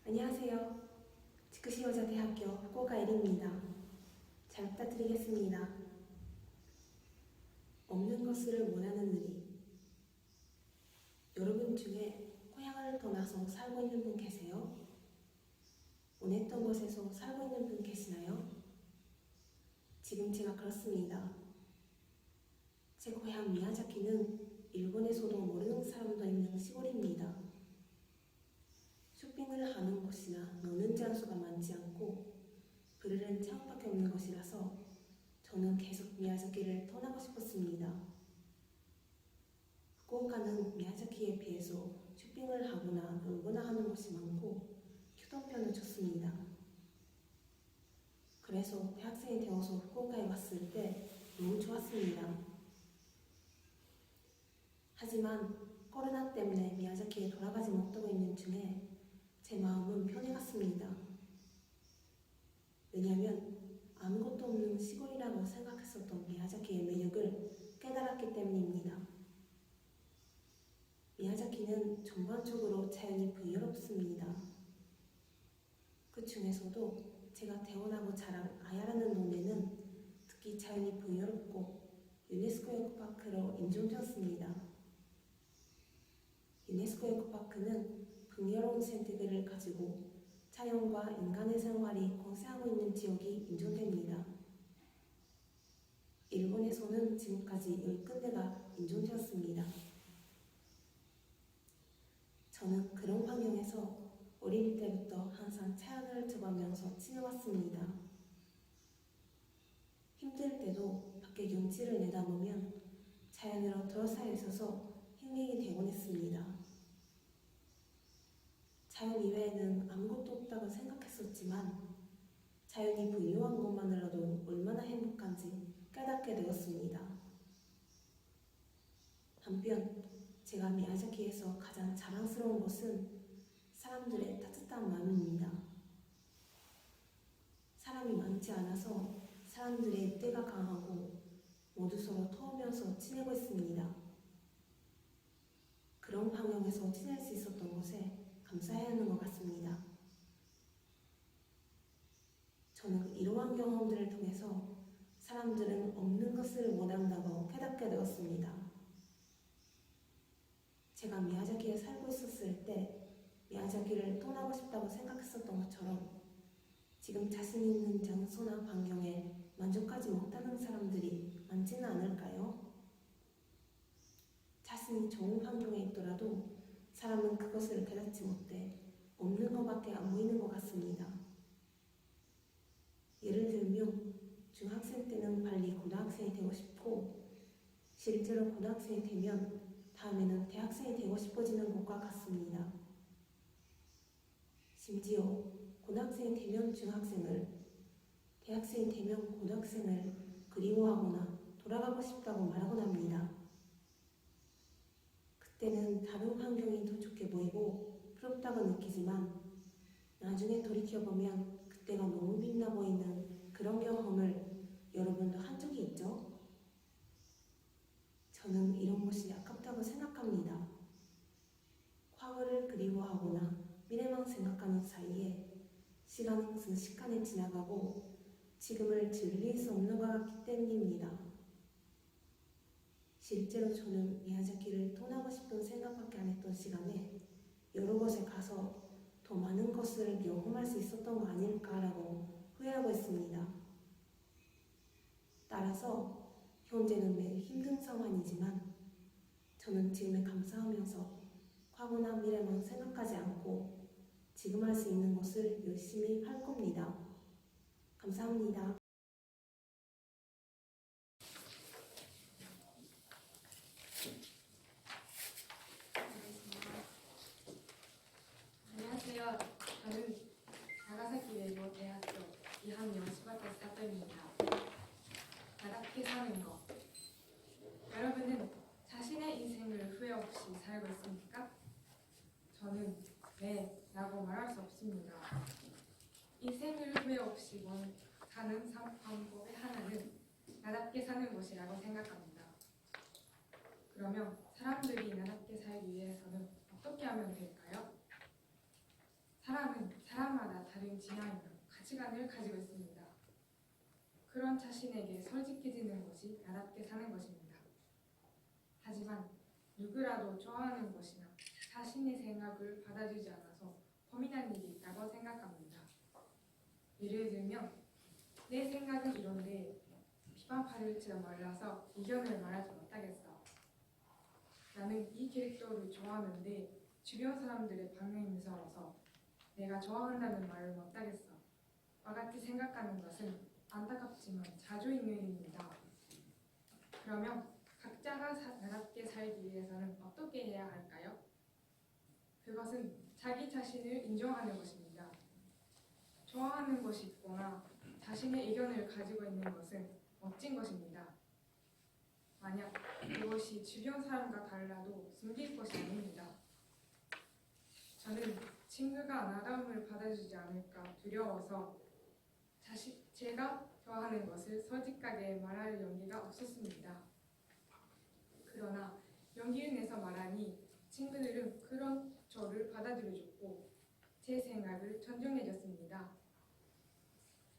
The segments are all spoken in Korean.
안녕하세요. 지크시여자대학교 후쿠오카 에리입니다. 잘 부탁드리겠습니다. 없는 것을 원하는 의리. 여러분 중에 고향을 떠나서 살고 있는 분 계세요? 원했던 곳에서 살고 있는 분 계시나요? 지금 제가 그렇습니다. 제 고향 미야자키는 일본에서도 모르는 사람도 있는 시골입니다. 쇼핑을 하는 곳이나 노는 장소가 많지 않고 부르는 차원밖에 없는 곳이라서 저는 계속 미야자키를 떠나고 싶었습니다. 후쿠오카는 미야자키에 비해서 쇼핑을 하거나 놀거나 하는 곳이 많고 교통편도 좋습니다. 그래서 대학생이 되어서 후쿠오카에 왔을 때 너무 좋았습니다. 하지만 코로나 때문에 미야자키에 돌아가지 못하고 있는 중에 제 마음은 편해갔습니다. 왜냐하면 아무것도 없는 시골이라고 생각했었던 미야자키의 매력을 깨달았기 때문입니다. 미야자키는 전반적으로 자연이 풍요롭습니다. 그 중에서도 제가 태어나고 자란 아야라는 동네는 특히 자연이 풍요롭고 유네스코 에코파크로 인정되었습니다. 유네스코 에코파크는 풍요로운 생태계를 가지고 자연과 인간의 생활이 공생하고 있는 지역이 인정됩니다. 일본에서는 지금까지 10군데가 인정되었습니다. 저는 그런 환경에서 어릴 때부터 항상 자연을 접하면서 지내왔습니다. 힘들 때도 밖에 경치를 내다보면 자연으로 둘러싸여 있어서 힐링이 되곤 했습니다. 자연 이외에는 아무것도 없다고 생각했었지만 자연이 부유한 것만으로도 얼마나 행복한지 깨닫게 되었습니다. 한편 제가 미야자키에서 가장 자랑스러운 것은 사람들의 따뜻한 마음입니다. 사람이 많지 않아서 사람들의 때가 강하고 모두 서로 도우면서 지내고 있습니다. 그런 환경에서 지낼 수 있었던 것에 감사해야 하는 것 같습니다. 저는 이러한 경험들을 통해서 사람들은 없는 것을 원한다고 깨닫게 되었습니다. 제가 미야자키에 살고 있었을 때 미야자키를 떠나고 싶다고 생각했었던 것처럼 지금 자신 있는 장소나 환경에 만족하지 못하는 사람들이 많지는 않을까요? 자신이 좋은 환경에 있더라도 사람은 그것을 깨닫지 못해 없는 것밖에 안 보이는 것 같습니다. 예를 들면 중학생 때는 빨리 고등학생이 되고 싶고 실제로 고등학생이 되면 다음에는 대학생이 되고 싶어지는 것과 같습니다. 심지어 고등학생이 되면 중학생을, 대학생이 되면 고등학생을 그리워하거나 돌아가고 싶다고 말하곤 합니다. 그때는 다른 환경이 더 좋게 보이고 부럽다고 느끼지만 나중에 돌이켜보면 그때가 너무 빛나 보이는 그런 경험을 여러분도 한 적이 있죠? 저는 이런 것이 아깝다고 생각합니다. 과거를 그리워하거나 미래만 생각하는 사이에 시간은 순식간에 지나가고 지금을 즐길 수 없는 것 같기 때문입니다. 실제로 저는 미야자키를 떠나고 싶은 생각밖에 안 했던 시간에 여러 곳에 가서 더 많은 것을 경험할 수 있었던 거 아닐까라고 후회하고 있습니다. 따라서 현재는 매우 힘든 상황이지만 저는 지금에 감사하면서 과거나 미래만 생각하지 않고 지금 할 수 있는 것을 열심히 할 겁니다. 감사합니다. 안녕하세요. 저는 나가사키 외고 대학교 2학년 시바타 사토입니다. 나답게 사는 것. 여러분은 자신의 인생을 후회 없이 살고 있습니까? 저는 네, 라고 말할 수 없습니다. 인생을 후회 없이 사는 방법의 하나는 나답게 사는 것이라고 생각합니다. 그러면 사람들이 나답게 살기 위해서는 어떻게 하면 될까요? 사람은 사람마다 다른 지향이나 가치관을 가지고 있습니다. 그런 자신에게 솔직해지는 것이 나답게 사는 것입니다. 하지만 누구라도 좋아하는 것이나 자신의 생각을 받아주지 않아서 고민한 일이 있다고 생각합니다. 예를 들면 내 생각은 이런데 비판받을 줄 몰라서 의견을 말하지 못하겠어. 나는 이 캐릭터를 좋아하는데 주변 사람들의 반응이 무서워서 내가 좋아한다는 말을 못하겠어. 와 같이 생각하는 것은 안타깝지만 자주 있는 일입니다. 그러면 각자가 나답게 살기 위해서는 어떻게 해야 할까요? 그것은 자기 자신을 인정하는 것입니다. 좋아하는 것이 있거나 자신의 의견을 가지고 있는 것은 멋진 것입니다. 만약 그것이 주변 사람과 달라도 숨길 것이 아닙니다. 저는 친구가 나다움을 받아주지 않을까 두려워서 제가 좋아하는 것을 솔직하게 말할 용기가 없었습니다. 그러나 용기를 내서 말하니 친구들은 그런 저를 받아들여줬고 제 생각을 존중해줬습니다.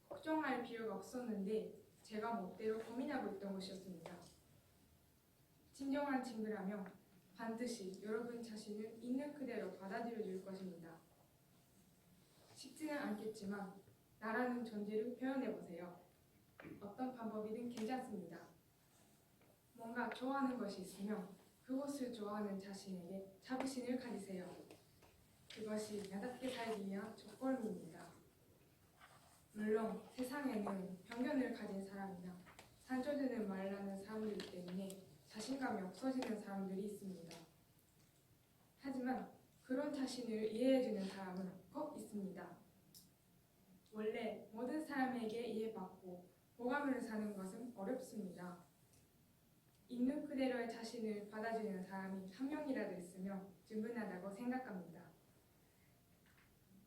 걱정할 필요가 없었는데 제가 멋대로 고민하고 있던 것이었습니다. 진정한 친구라면 반드시 여러분 자신을 있는 그대로 받아들여줄 것입니다. 쉽지는 않겠지만 나라는 존재를 표현해보세요. 어떤 방법이든 괜찮습니다. 뭔가 좋아하는 것이 있으면 그것을 좋아하는 자신에게 자부심을 가지세요. 그것이 나답게 살기 위한 조건입니다. 물론 세상에는 편견을 가진 사람이나 산조되는 말하는 사람들 때문에 자신감이 없어지는 사람들이 있습니다. 하지만 그런 자신을 이해해주는 사람은 꼭 있습니다. 원래 모든 사람에게 이해받고 호감을 사는 것은 어렵습니다. 있는 그대로의 자신을 받아주는 사람이 한 명이라도 있으면 충분하다고 생각합니다.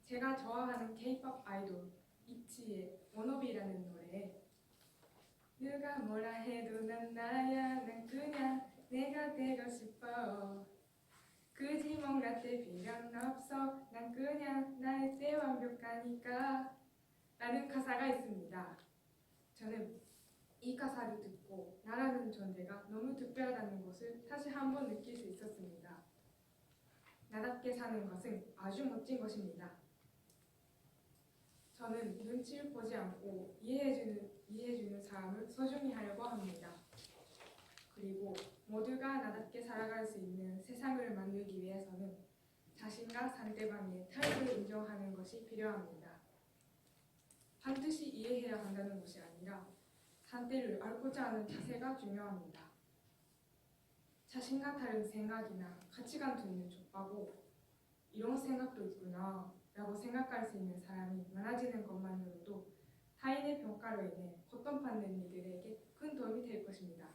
제가 좋아하는 K-pop 아이돌 이치의 워너비라는 노래에 누가 뭐라 해도 난 나야, 난 그냥 내가 되고 싶어. 굳이 뭔가 될 필요는 없어. 난 그냥 나의 때 완벽하니까 라는 가사가 있습니다. 저는 이 가사를 듣고 나라는 존재가 너무 특별하다는 것을 다시 한번 느낄 수 있었습니다. 나답게 사는 것은 아주 멋진 것입니다. 저는 눈치를 보지 않고 이해해주는 사람을 소중히 하려고 합니다. 그리고 모두가 나답게 살아갈 수 있는 세상을 만들기 위해서는 자신과 상대방의 타협을 인정하는 것이 필요합니다. 반드시 이해해야 한다는 것이 아니라 상대를 알고자 하는 자세가 중요합니다. 자신과 다른 생각이나 가치관도 있는 족하고 이런 생각도 있구나 라고 생각할 수 있는 사람이 많아지는 것만으로도 타인의 평가로 인해 고통받는 이들에게 큰 도움이 될 것입니다.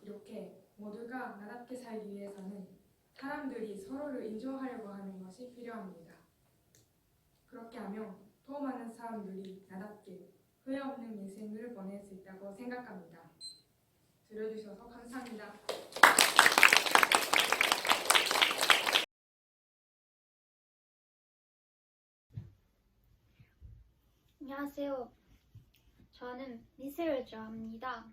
이렇게 모두가 나답게 살기 위해서는 사람들이 서로를 인정하려고 하는 것이 필요합니다. 그렇게 하면 더 많은 사람들이 나답게 후회 없는 인생을 보낼 수 있다고 생각합니다. 들어주셔서 감사합니다. 안녕하세요. 저는 미술을 좋아합니다.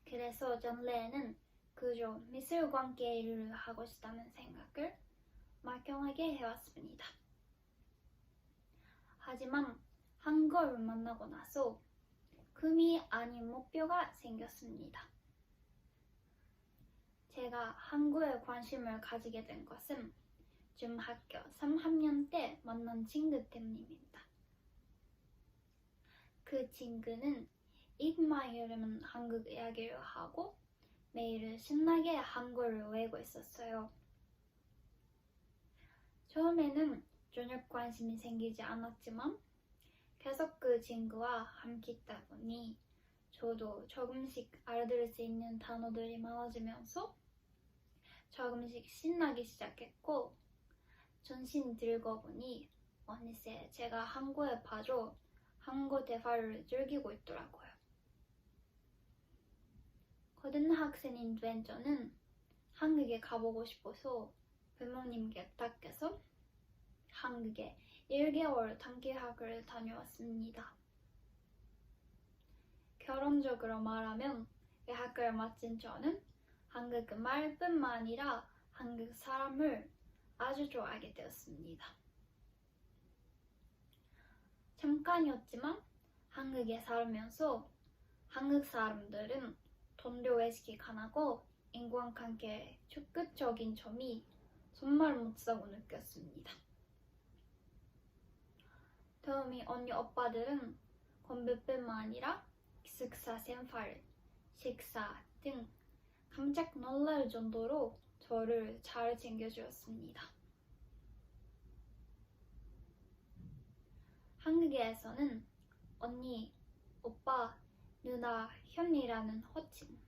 그래서 전래에는 그저 미술관계를 하고 싶다는 생각을 막연하게 해왔습니다. 하지만 한국을 만나고 나서 금이 아닌 목표가 생겼습니다. 제가 한국에 관심을 가지게 된 것은 중학교 3학년 때 만난 친구 때문입니다. 그 친구는 입마이름은 한국 이야기를 하고 매일 신나게 한국어를 외우고 있었어요. 처음에는 전혀 관심이 생기지 않았지만 계속 그 친구와 함께 있다 보니 저도 조금씩 알아들을 수 있는 단어들이 많아지면서 조금씩 신나기 시작했고 전신 들고 보니 어느새 제가 한국에 빠져 한국 대화를 즐기고 있더라고요. 고등학생인 된 저는 한국에 가보고 싶어서 부모님께 부탁해서 한국에 1개월 단기학을 다녀왔습니다. 결론적으로 말하면 의학을 마친 저는 한국 말뿐만 아니라 한국 사람을 아주 좋아하게 되었습니다. 잠깐이었지만 한국에 살면서 한국 사람들은 돈도 의식이 강하고 인간관계에 적극적인 점이 정말 멋지다고 느꼈습니다. 도우미 언니 오빠들은 공부뿐만 아니라 기숙사 생활, 식사 등 깜짝 놀랄 정도로 저를 잘 챙겨주었습니다. 한국에서는 언니, 오빠, 누나, 현이라는 호칭,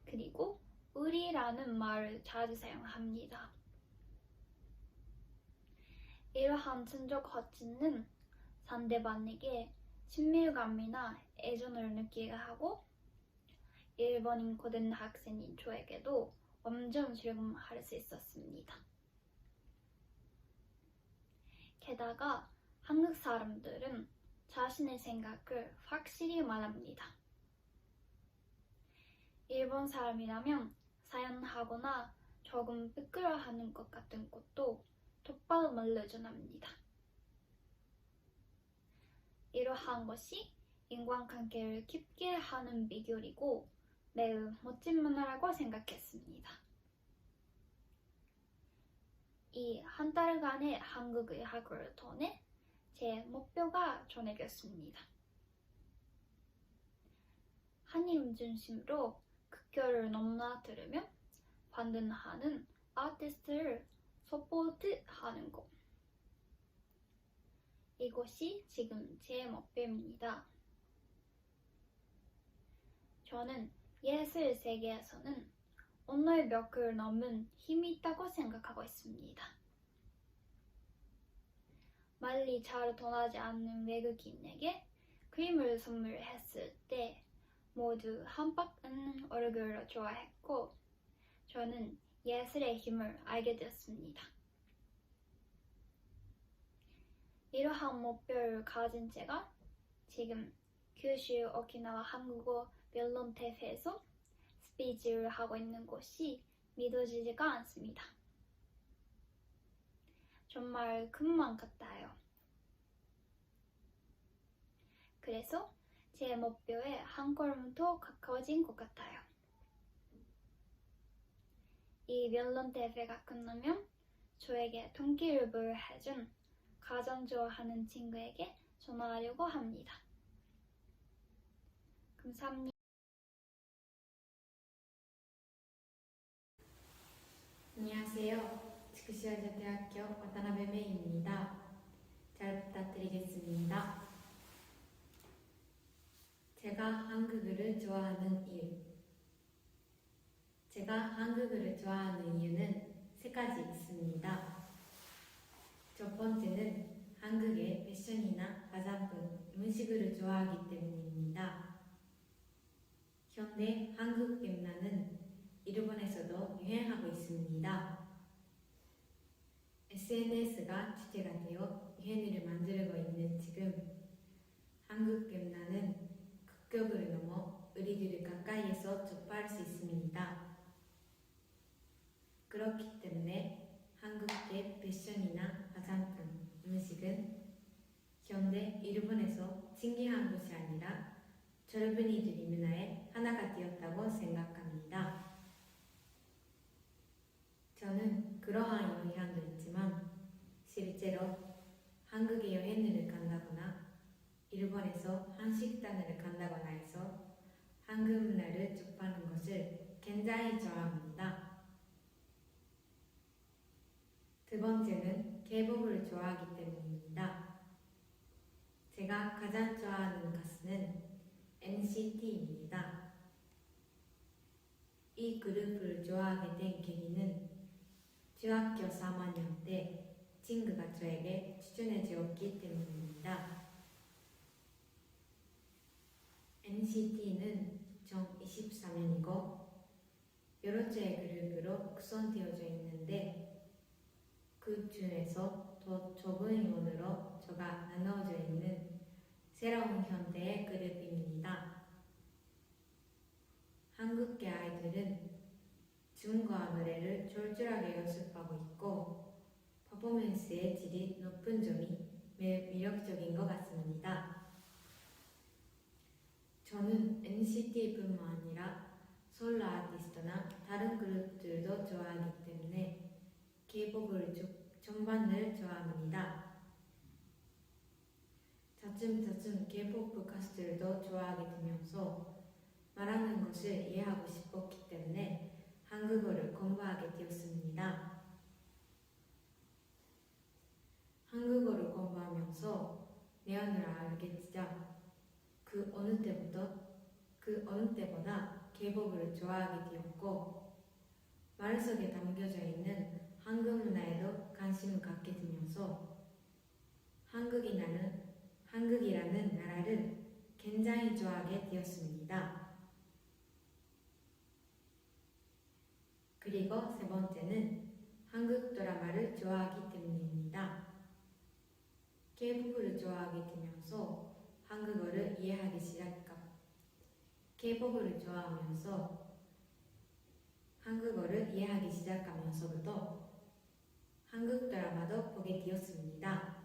그리고 우리라는 말을 자주 사용합니다. 이러한 친족 호칭은 상대방에게 친밀감이나 애정을 느끼게 하고 일본인 고등학생인 저에게도 엄청 실감할 수 있었습니다. 게다가 한국 사람들은 자신의 생각을 확실히 말합니다. 일본 사람이라면 사연하거나 조금 부끄러워하는 것 같은 것도 똑바로 말려준답니다. 이러한 것이 인간관계를 깊게 하는 비결이고 매우 멋진 문화라고 생각했습니다. 이 한 달간의 한국 의학을 통해 제 목표가 정해졌습니다. 한인 중심으로 국교를 너무나 들으며 반등하는 아티스트를 서포트하는 것. 이것이 지금 제 목표입니다. 저는 예술 세계에서는 언어의 벽을 넘은 힘이 있다고 생각하고 있습니다. 말이 잘 통하지 않는 외국인에게 그림을 선물했을 때 모두 한박 웃는 얼굴을 좋아했고 저는 예술의 힘을 알게 되었습니다. 이러한 목표를 가진 제가 지금 규슈 오키나와 한국어 변론대회에서 스피치를 하고 있는 것이 믿어지지가 않습니다. 정말 금방 같아요. 그래서 제 목표에 한 걸음 더 가까워진 것 같아요. 이 변론대회가 끝나면 저에게 동기부여를 해준 가장 좋아하는 친구에게 전화하려고 합니다. 감사합니다. 안녕하세요.筑紫대학교渡辺芽衣입니다. 잘 부탁드리겠습니다. 제가 한국어를 좋아하는 이유. 제가 한국어를 좋아하는 이유는 세 가지 있습니다. 첫 번째는 한국의 패션이나 화장품, 음식을 좋아하기 때문입니다. 현대 한국 문화는 일본에서도 유행하고 있습니다. SNS가 주제가 되어 유행을 만들고 있는 지금 한국 문화는 국격을 넘어 우리들을 가까이에서 접할 수 있습니다. 그렇기 때문에 한국의 패션이나 화장품, 음식은 현대 일본에서 신기한 것이 아니라 젊은이들의 문화의 하나가 되었다고 생각합니다. 저는 그러한 영향도 있지만 실제로 한국에 여행을 간다거나 일본에서 한식당을 간다거나 해서 한국 문화를 접하는 것을 굉장히 좋아합니다. 두 번째는 K-POP을 좋아하기 때문입니다. 제가 가장 좋아하는 가수는 NCT입니다. 이 그룹을 좋아하게 된 계기는 중학교 3학년 때 친구가 저에게 추천해 주었기 때문입니다. NCT는 총 24명이고 여러 개의 그룹으로 구성되어져 있는데 그 중에서 더 좁은 이론으로 저가 나누어져 있는 새로운 현대의 그룹입니다. 한국계 아이들은 춤과 노래를 졸졸하게 연습하고 있고 퍼포먼스의 질이 높은 점이 매우 매력적인 것 같습니다. 저는 NCT뿐만 아니라 솔로 아티스트나 다른 그룹들도 좋아하기 때문에 K-POP을 전반을 좋아합니다. 차츰차츰 K-POP 가수들도 좋아하게 되면서 말하는 것을 이해하고 싶었기 때문에 한국어를 공부하게 되었습니다. 한국어를 공부하면서 내용을 알게 되자 그 어느 때보다 K-POP을 좋아하게 되었고 말 속에 담겨져 있는 한국 문화에도 관심을 갖게 되면서 한국이라는 나라를 굉장히 좋아하게 되었습니다. 그리고 세 번째는 한국 드라마를 좋아하기 때문입니다. K-POP를 좋아하게 되면서 한국어를 이해하기 K-POP를 좋아하면서 한국어를 이해하기 시작하면서부터 한국 드라마도 보게 되었습니다.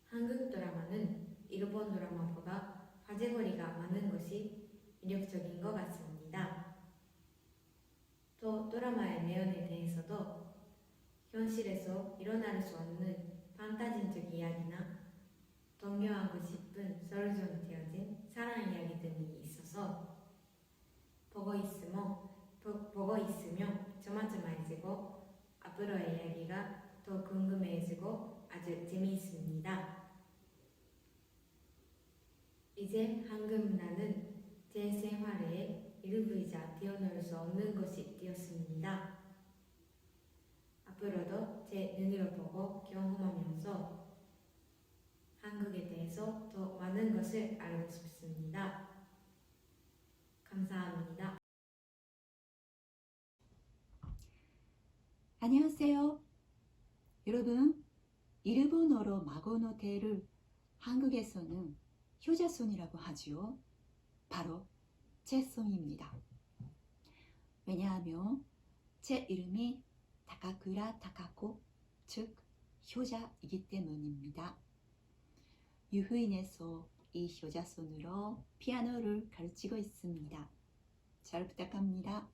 한국 드라마는 일본 드라마보다 화제거리가 많은 것이 매력적인 것 같습니다. 또 드라마의 내용에 대해서도 현실에서 일어날 수 없는 판타지적 이야기나 동요하고 싶은 설정 되어진 사랑 이야기들이 있어서 보고 있으면 조마조마해지고 앞으로의 이야기가 더 궁금해지고 아주 재미있습니다. 이제 한국 문화는 제 생활의 일부이자 뛰어놀 수 없는 것이 되었습니다. 앞으로도 제 눈으로 보고 경험하면서 한국에 대해서 더 많은 것을 알고 싶습니다. 감사합니다. 안녕하세요. 여러분, 일본어로 마고노 테를 한국에서는 효자손이라고 하지요. 바로 제 손입니다. 왜냐하면 제 이름이 타카쿠라 타카코, 즉 효자이기 때문입니다. 유후인에서 이 효자손으로 피아노를 가르치고 있습니다. 잘 부탁합니다.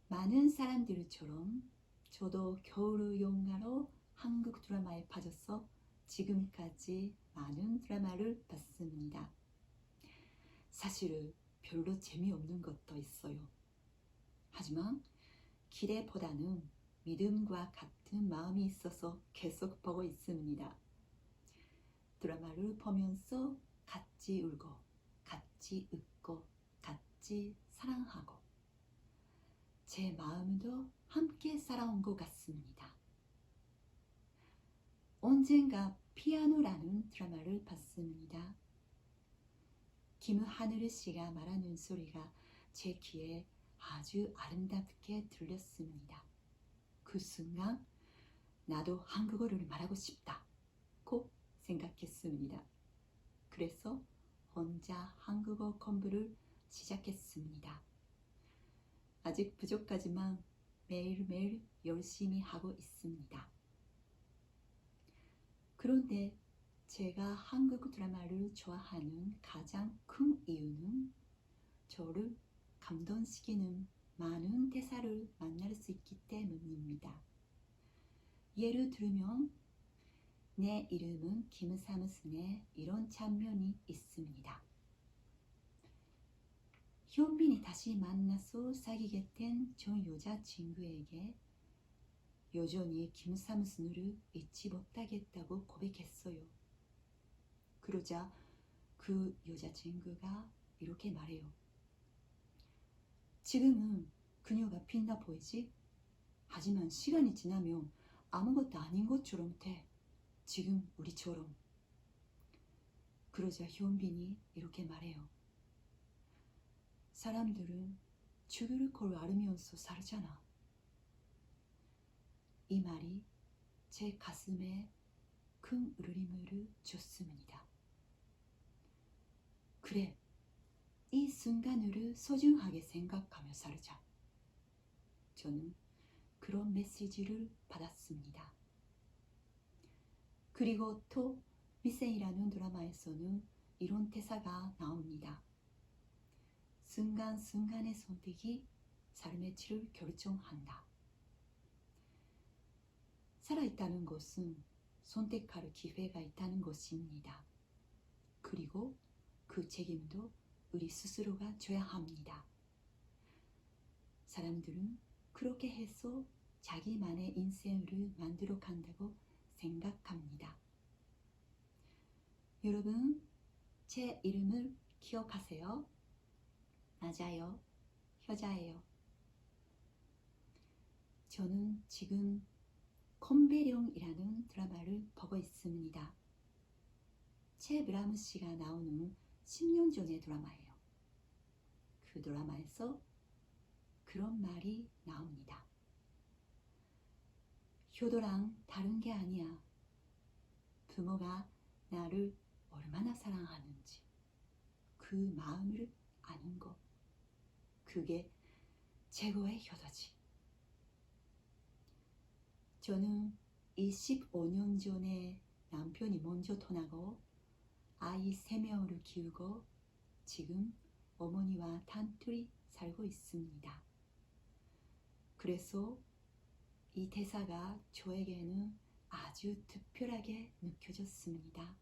많은 사람들처럼 저도 겨울 영화로 한국 드라마에 빠져서 지금까지 많은 드라마를 봤습니다. 사실 별로 재미없는 것도 있어요. 하지만 기대보다는 믿음과 같은 마음이 있어서 계속 보고 있습니다. 드라마를 보면서 같이 울고, 같이 웃고, 같이 사랑하고 제 마음도 함께 살아온 것 같습니다. 언젠가 피아노라는 드라마를 봤습니다. 김하늘 씨가 말하는 소리가 제 귀에 아주 아름답게 들렸습니다. 그 순간 나도 한국어를 말하고 싶다고 생각했습니다. 그래서 혼자 한국어 공부를 시작했습니다. 아직 부족하지만 매일매일 열심히 하고 있습니다. 그런데 제가 한국 드라마를 좋아하는 가장 큰 이유는 저를 감동시키는 많은 대사를 만날 수 있기 때문입니다. 예를 들면 내 이름은 김사무슨에 이런 장면이 있습니다. 현빈이 다시 만나서 사귀게 된 전 여자친구에게 여전히 김사무슨을 잊지 못하겠다고 고백했어요. 그러자 그 여자친구가 이렇게 말해요. 지금은 그녀가 빛나 보이지? 하지만 시간이 지나면 아무것도 아닌 것처럼 돼. 지금 우리처럼. 그러자 현빈이 이렇게 말해요. 사람들은 죽을 걸 알면서 살잖아. 이 말이 제 가슴에 큰 울림을 줬습니다. 그래, 이 순간을 소중하게 생각하며 살자. 저는 그런 메시지를 받았습니다. 그리고 또 미생이라는 드라마에서는 이런 대사가 나옵니다. 순간순간의 선택이 삶의 질을 결정한다. 살아있다는 것은 선택할 기회가 있다는 것입니다. 그리고 그 책임도 우리 스스로가 져야 합니다. 사람들은 그렇게 해서 자기만의 인생을 만들어 간다고 생각합니다. 여러분, 제 이름을 기억하세요? 맞아요. 효자예요. 저는 지금 컴배령이라는 드라마를 보고 있습니다. 체 브라무스가 나오는 10년 전의 드라마예요. 그 드라마에서 그런 말이 나옵니다. 효도랑 다른 게 아니야. 부모가 나를 얼마나 사랑하는지 그 마음을 아는 것. 그게 최고의 효도지. 저는 25년 전에 남편이 먼저 떠나고 아이 3명을 키우고 지금 어머니와 단둘이 살고 있습니다. 그래서 이 대사가 저에게는 아주 특별하게 느껴졌습니다.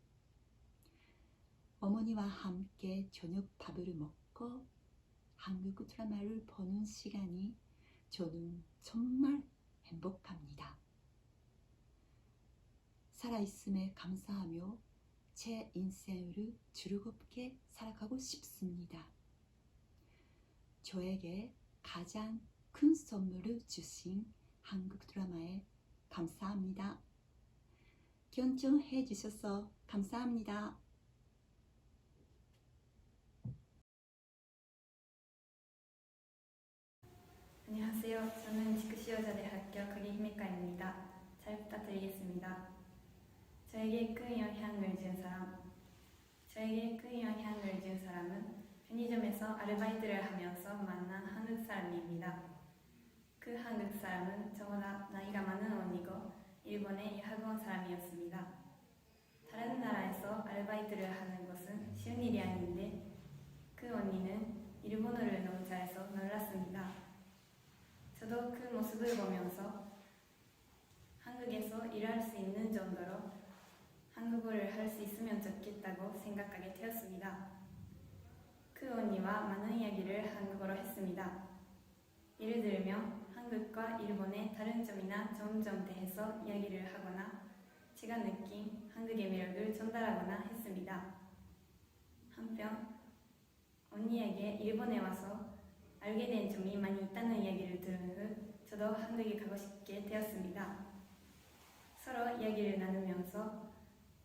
어머니와 함께 저녁 밥을 먹고 한국 드라마를 보는 시간이 저는 정말 행복합니다. 살아있음에 감사하며 제 인생을 즐겁게 살아가고 싶습니다. 저에게 가장 큰 선물을 주신 한국 드라마에 감사합니다. 경청해 주셔서 감사합니다. 안녕하세요. 저는 지크시여자대학교 거기히메과입니다. 잘 부탁드리겠습니다. 저에게 큰 영향을 준 사람은 편의점에서 아르바이트를 하면서 만난 한국 사람입니다. 그 한국 사람은 저보다 나이가 많은 언니고 일본의 유학원 사람이었습니다. 다른 나라에서 아르바이트를 하는 것은 쉬운 일이 아닌데 그 언니는 일본어를 너무 잘해서 놀랐습니다. 저도 그 모습을 보면서 한국에서 일할 수 있는 정도로 한국어를 할 수 있으면 좋겠다고 생각하게 되었습니다. 그 언니와 많은 이야기를 한국어로 했습니다. 예를 들면 한국과 일본의 다른 점이나 좋은 점 대해서 이야기를 하거나 제가 느낀 한국의 매력을 전달하거나 했습니다. 한편 언니에게 일본에 와서 알게 된 점이 많이 있다는 이야기를 들은 후 저도 한국에 가고 싶게 되었습니다. 서로 이야기를 나누면서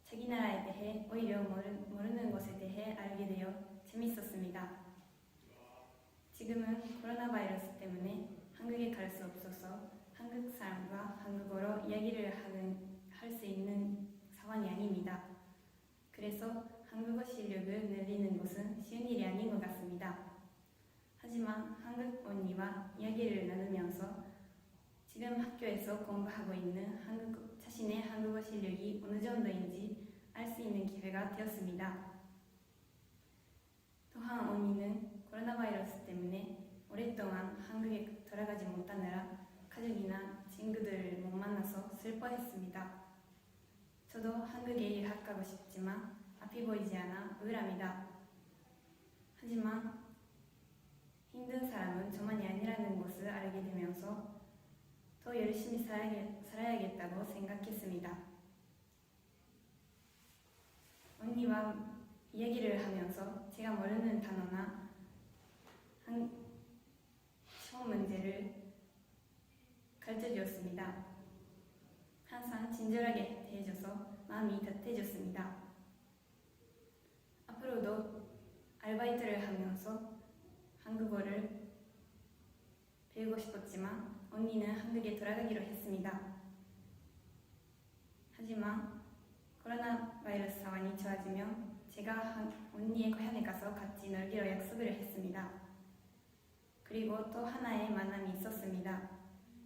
자기 나라에 대해 오히려 모르는 것에 대해 알게 되어 재밌었습니다. 지금은 코로나 바이러스 때문에 한국에 갈 수 없어서 한국 사람과 한국어로 이야기를 할 수 있는 상황이 아닙니다. 그래서 한국어 실력을 늘리는 것은 쉬운 일이 아닌 것 같습니다. 하지만 한국 언니와 이야기를 나누면서 지금 학교에서 공부하고 있는 자신의 한국어 실력이 어느 정도인지 알 수 있는 기회가 되었습니다. 또한 언니는 코로나 바이러스 때문에 오랫동안 한국에 돌아가지 못하느라 가족이나 친구들을 못 만나서 슬퍼했습니다. 저도 한국에 유학가고 싶지만 앞이 보이지 않아 우울합니다. 하지만 힘든 사람은 저만이 아니라는 것을 알게 되면서 더 열심히 살아야겠다고 생각했습니다. 언니와 이야기를 하면서 제가 모르는 단어나 시험 문제를 가르쳐주었습니다. 항상 친절하게 대해줘서 마음이 따뜻해졌습니다. 앞으로도 아르바이트를 하면서 한국어를 배우고 싶었지만 언니는 한국에 돌아가기로 했습니다. 하지만 코로나 바이러스 상황이 좋아지면 제가 언니의 고향에 가서 같이 놀기로 약속을 했습니다. 그리고 또 하나의 만남이 있었습니다.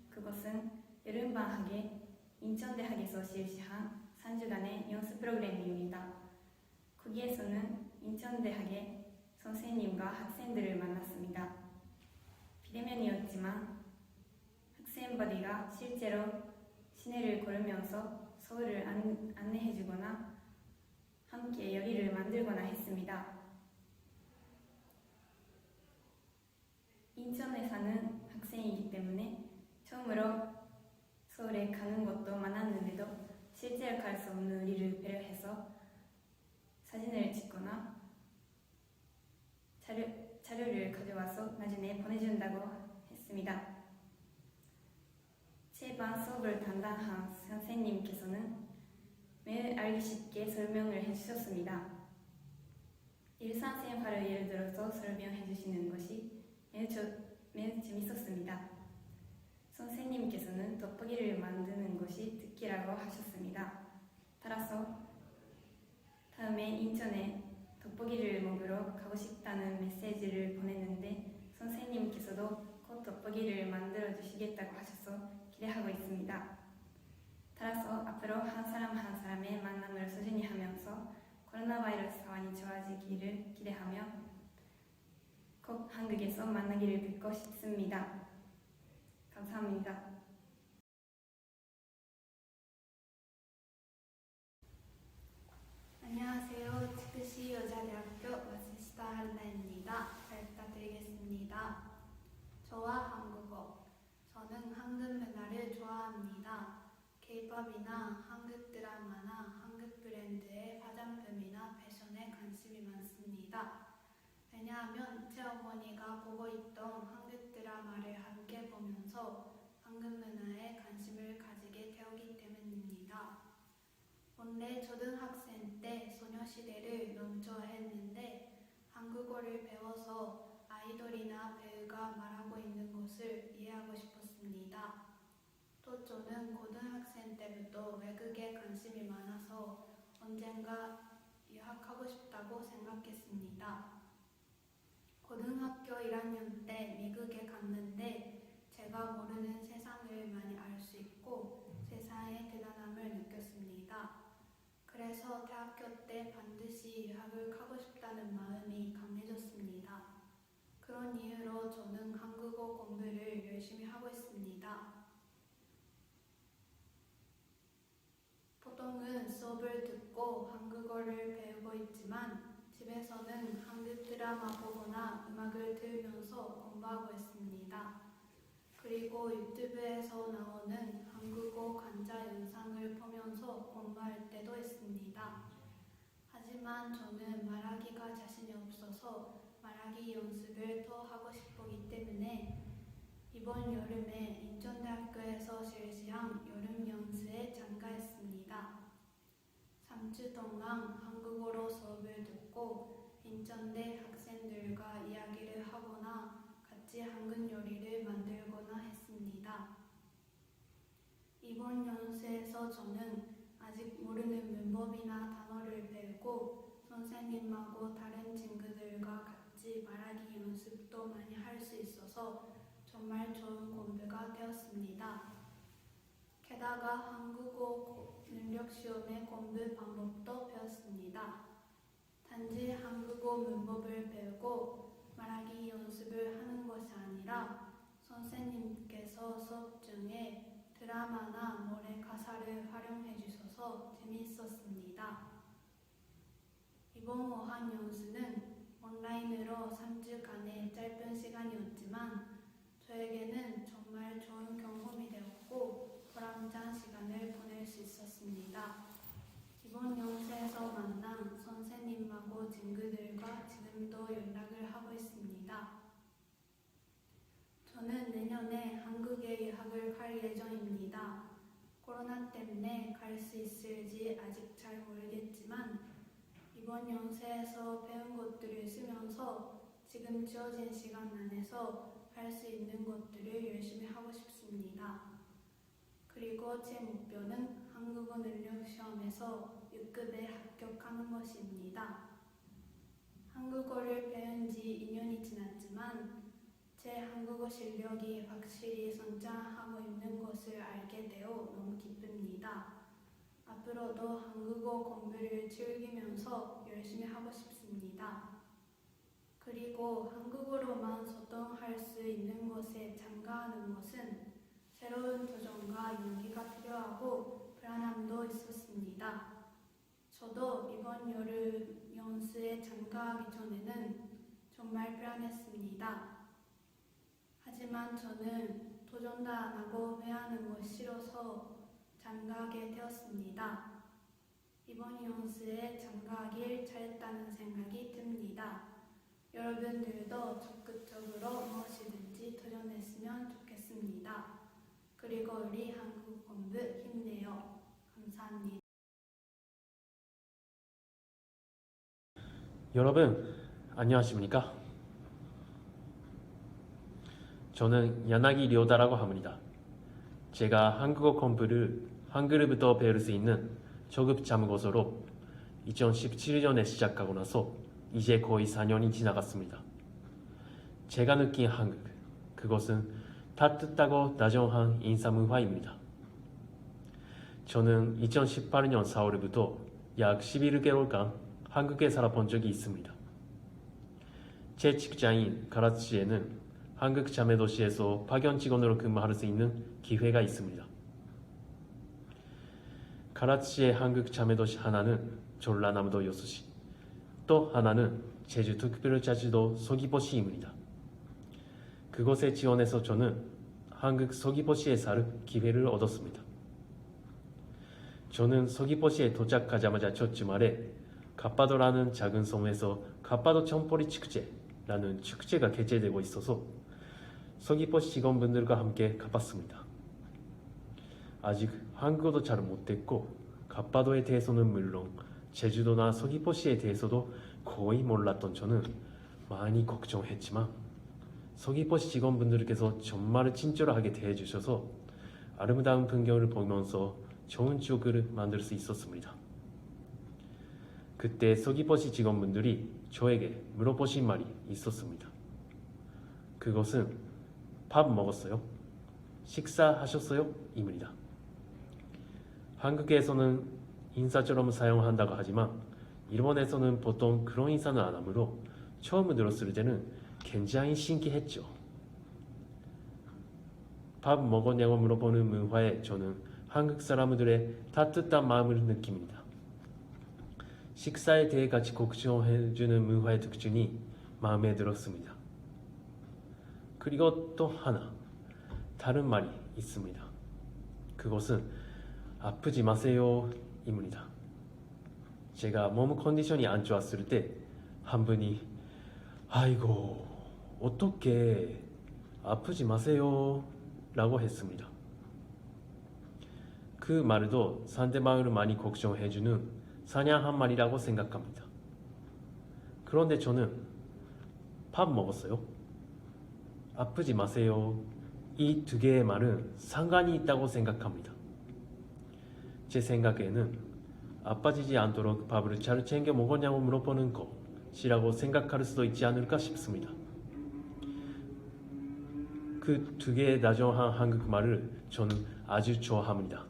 그것은 여름방학에 인천대학에서 실시한 3주간의 연수 프로그램입니다. 거기에서는 인천대학의 선생님과 학생들을 만났습니다. 비대면이었지만 학생버디가 실제로 시내를 걸으면서 서울을 안내해주거나 함께 요리를 만들거나 했습니다. 인천에 사는 학생이기 때문에 처음으로 서울에 가는 것도 많았는데도 실제로 갈 수 없는 우리를 배려해서 사진을 찍거나 자료를 가져와서 나중에 보내준다고 했습니다. 제 반 수업을 담당한 선생님께서는 매우 알기 쉽게 설명을 해주셨습니다. 일상생활을 예를 들어서 설명해 주시는 것이 매우 재밌었습니다. 선생님께서는 돋보기를 만드는 것이 특기라고 하셨습니다. 따라서 다음에 인천에 돋보기를 먹으러 가고 싶다는 메시지를 보냈는데 선생님께서도 곧 돋보기를 만들어 주시겠다고 하셔서 기대하고 있습니다. 따라서 앞으로 한 사람 한 사람의 만남을 소중히 하면서 코로나 바이러스 상황이 좋아지기를 기대하며 꼭 한국에서 만나기를 뵙고 싶습니다. 감사합니다. 안녕하세요. 치크시 여자대학교 마스시타 하르나입니다. 잘 부탁드리겠습니다. 저와 한국어. 저는 한국 문화를 좋아합니다. K-팝이나 한국 드라마나 한국 브랜드의 화장품이나 패션에 관심이 많습니다. 왜냐하면 제 어머니가 보고 있던 한국 드라마를 함께 보면서 한국 문화에 관심을 가지게 되었기 때문입니다. 원래 초등학생 때 소녀시대를 너무 좋아했는데 한국어를 배워서 아이돌이나 배우가 말하고 있는 것을 이해하고 싶었습니다. 또 저는 고등학생 때부터 외국에 관심이 많아서 언젠가 유학하고 싶다고 생각했습니다. 고등학교 1학년 때 미국에 갔는데 제가 모르는 세상을 많이 알 수 있고 세상의 대단함을 느꼈습니다. 그래서 대학교 때 반드시 유학을 가고 싶다는 마음이 강해졌습니다. 그런 이유로 저는 한국어 공부를 열심히 하고 있습니다. 보통은 수업을 듣고 한국어를 배우고 있지만 집에서는 한국 드라마 보거나 음악을 들으면서 공부하고 있습니다. 그리고 유튜브에서 나오는 한국어 강좌 영상을 보면서 공부할 때도 있습니다. 하지만 저는 말하기가 자신이 없어서 말하기 연습을 더 하고 싶기 때문에 이번 여름에 인천대학교에서 실시한 여름 연수에 참가했습니다. 3주 동안 한국어로 수업을 듣고 인천대 학생들과 이야기를 하거나 같이 한국 요리를 만들거나 했습니다. 이번 연수에서 저는 아직 모르는 문법이나 단어를 배우고 선생님하고 다른 친구들과 같이 말하기 연습도 많이 할 수 있어서 정말 좋은 공부가 되었습니다. 게다가 한국어 능력 시험의 공부 방법도 배웠습니다. 단지 한국어 문법을 배우고 말하기 연습을 하는 것이 아니라 선생님께서 수업 중에 드라마나 노래 가사를 활용해 주셔서 재미있었습니다. 이번 어학 연수는 온라인으로 3주간의 짧은 시간이었지만 저에게는 정말 좋은 경험이 되었고 보람찬 시간을 보낼 수 있었습니다. 이번 연수에서 만난 선생님하고 친구들과 지금도 연락을 하고 있습니다. 저는 내년에 한국에 유학을 갈 예정입니다. 코로나 때문에 갈 수 있을지 아직 잘 모르겠지만 이번 연수에서 배운 것들을 쓰면서 지금 주어진 시간 안에서 할 수 있는 것들을 열심히 하고 싶습니다. 그리고 제 목표는 한국어 능력 시험에서 6급에 합격하는 것입니다. 한국어를 배운 지 2년이 지났지만 제 한국어 실력이 확실히 성장하고 있는 것을 알게 되어 너무 기쁩니다. 앞으로도 한국어 공부를 즐기면서 열심히 하고 싶습니다. 그리고 한국어로만 소통할 수 있는 곳에 참가하는 것은 새로운 도전과 용기가 필요하고 불안함도 있었습니다. 저도 이번 여름 연수에 참가하기 전에는 정말 불안했습니다. 하지만 저는 도전도 안 하고 회하는 것 싫어서 참가하게 되었습니다. 이번 연수에 참가하길 잘했다는 생각이 듭니다. 여러분들도 적극적으로 무엇이든지 도전했으면 좋겠습니다. 그리고 우리 한국 공부 힘내요. 감사합니다. 여러분, 안녕하십니까? 저는 야나기 료다라고 합니다. 제가 한국어 공부를 한글부터 배울 수 있는 초급 자무고서로 2017년에 시작하고 나서 이제 거의 4년이 지나갔습니다. 제가 느낀 한국, 그것은 따뜻하고 다정한 인사문화입니다. 저는 2018년 4월부터 약 11개월간 한국에 살아본 적이 있습니다. 제 직장인 카라치에는 한국 자매도시에서 파견 직원으로 근무할 수 있는 기회가 있습니다. 카라치의 한국 자매도시 하나는 전라남도 여수시, 또 하나는 제주특별자치도 서귀포시입니다. 그곳에 지원해서 저는 한국 서귀포시에 살 기회를 얻었습니다. 저는 서귀포시에 도착하자마자 첫 주말에 갑바도라는 작은 섬에서 갑바도 청포리 축제라는 축제가 개최되고 있어서 서귀포시 직원분들과 함께 가봤습니다. 아직 한국어도 잘 못했고 갑바도에 대해서는 물론 제주도나 서귀포시에 대해서도 거의 몰랐던 저는 많이 걱정했지만 서귀포시 직원분들께서 정말 친절하게 대해주셔서 아름다운 풍경을 보면서 좋은 추억을 만들 수 있었습니다. 그때 서귀포시 직원분들이 저에게 물어보신 말이 있었습니다. 그것은 밥 먹었어요? 식사하셨어요? 입니다. 한국에서는 인사처럼 사용한다고 하지만 일본에서는 보통 그런 인사는 안 하므로 처음 들었을 때는 굉장히 신기했죠. 밥 먹었냐고 물어보는 문화에 저는 한국 사람들의 따뜻한 마음을 느낍니다. 식사에 대해 같이 걱정해주는 문화의 특징이 마음에 들었습니다. 그리고 또 하나 다른 말이 있습니다. 그것은 아프지 마세요 입니다. 제가 몸 컨디션이 안 좋았을 때 한 분이 아이고 어떻게 아프지 마세요 라고 했습니다. 그 말도 상대방을 많이 걱정해주는 사냥한 말이라고 생각합니다. 그런데 저는 밥 먹었어요? 아프지 마세요. 이 두 개의 말은 상관이 있다고 생각합니다. 제 생각에는 아파지지 않도록 밥을 잘 챙겨 먹었냐고 물어보는 것이라고 생각할 수도 있지 않을까 싶습니다. 그 두 개의 다정한 한국말을 저는 아주 좋아합니다.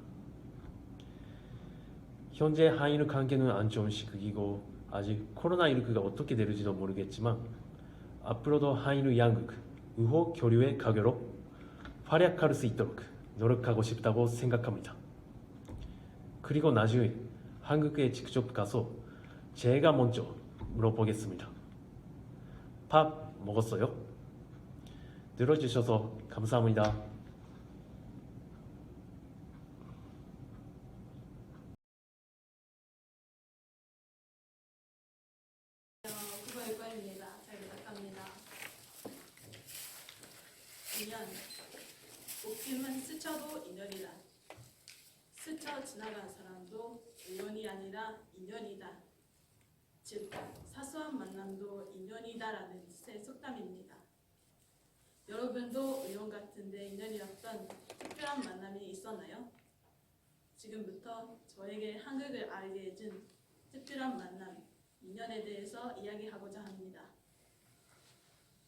현재 한일 관계는 안 좋은 시국이고 아직 코로나19가 어떻게 될지도 모르겠지만 앞으로도 한일 양국 우호 교류의 가교로 활약할 수 있도록 노력하고 싶다고 생각합니다. 그리고 나중에 한국에 직접 가서 제가 먼저 물어보겠습니다. 밥 먹었어요? 들어주셔서 감사합니다. 국어일과입니다. 잘 부탁합니다. 2년 웃김은 스쳐도 인연이다. 스쳐 지나간 사람도 우연이 아니라 인연이다. 즉 사소한 만남도 인연이다라는 뜻의 속담입니다. 여러분도 우연 같은데 인연이었던 특별한 만남이 있었나요? 지금부터 저에게 한국을 알게 해준 특별한 만남, 인연에 대해서 이야기하고자 합니다.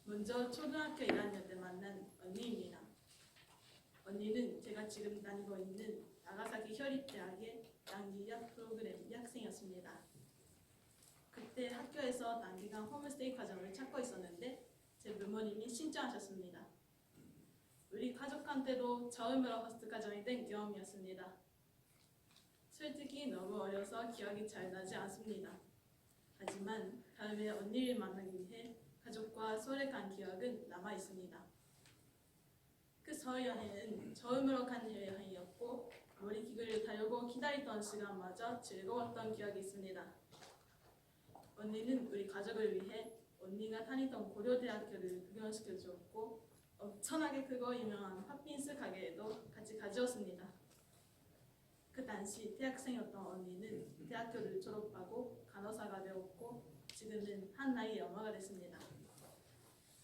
먼저 초등학교 1학년 때 만난 언니입니다. 언니는 제가 지금 다니고 있는 나가사키 현립대학의 단기학 프로그램 학생이었습니다. 그때 학교에서 단기간 홈스테이 과정을 찾고 있었는데 제 부모님이 신청하셨습니다. 우리 가족한테도 처음으로 호스트 과정이 된 경험이었습니다. 솔직히 너무 어려서 기억이 잘 나지 않습니다. 하지만 다음에 언니를 만나기 위해 가족과 서울에 간 기억은 남아 있습니다. 그 서울 여행은 처음으로 간 해외여행이었고 놀이기구를 타려고 기다리던 시간마저 즐거웠던 기억이 있습니다. 언니는 우리 가족을 위해 언니가 다니던 고려대학교를 구경시켜주었고 엄청나게 크고 유명한 팥빙수 가게에도 같이 가주었습니다. 그 당시 대학생이었던 언니는 대학교를 졸업하고 간호사가 되었고 지금은 한 나이의 엄마가 됐습니다.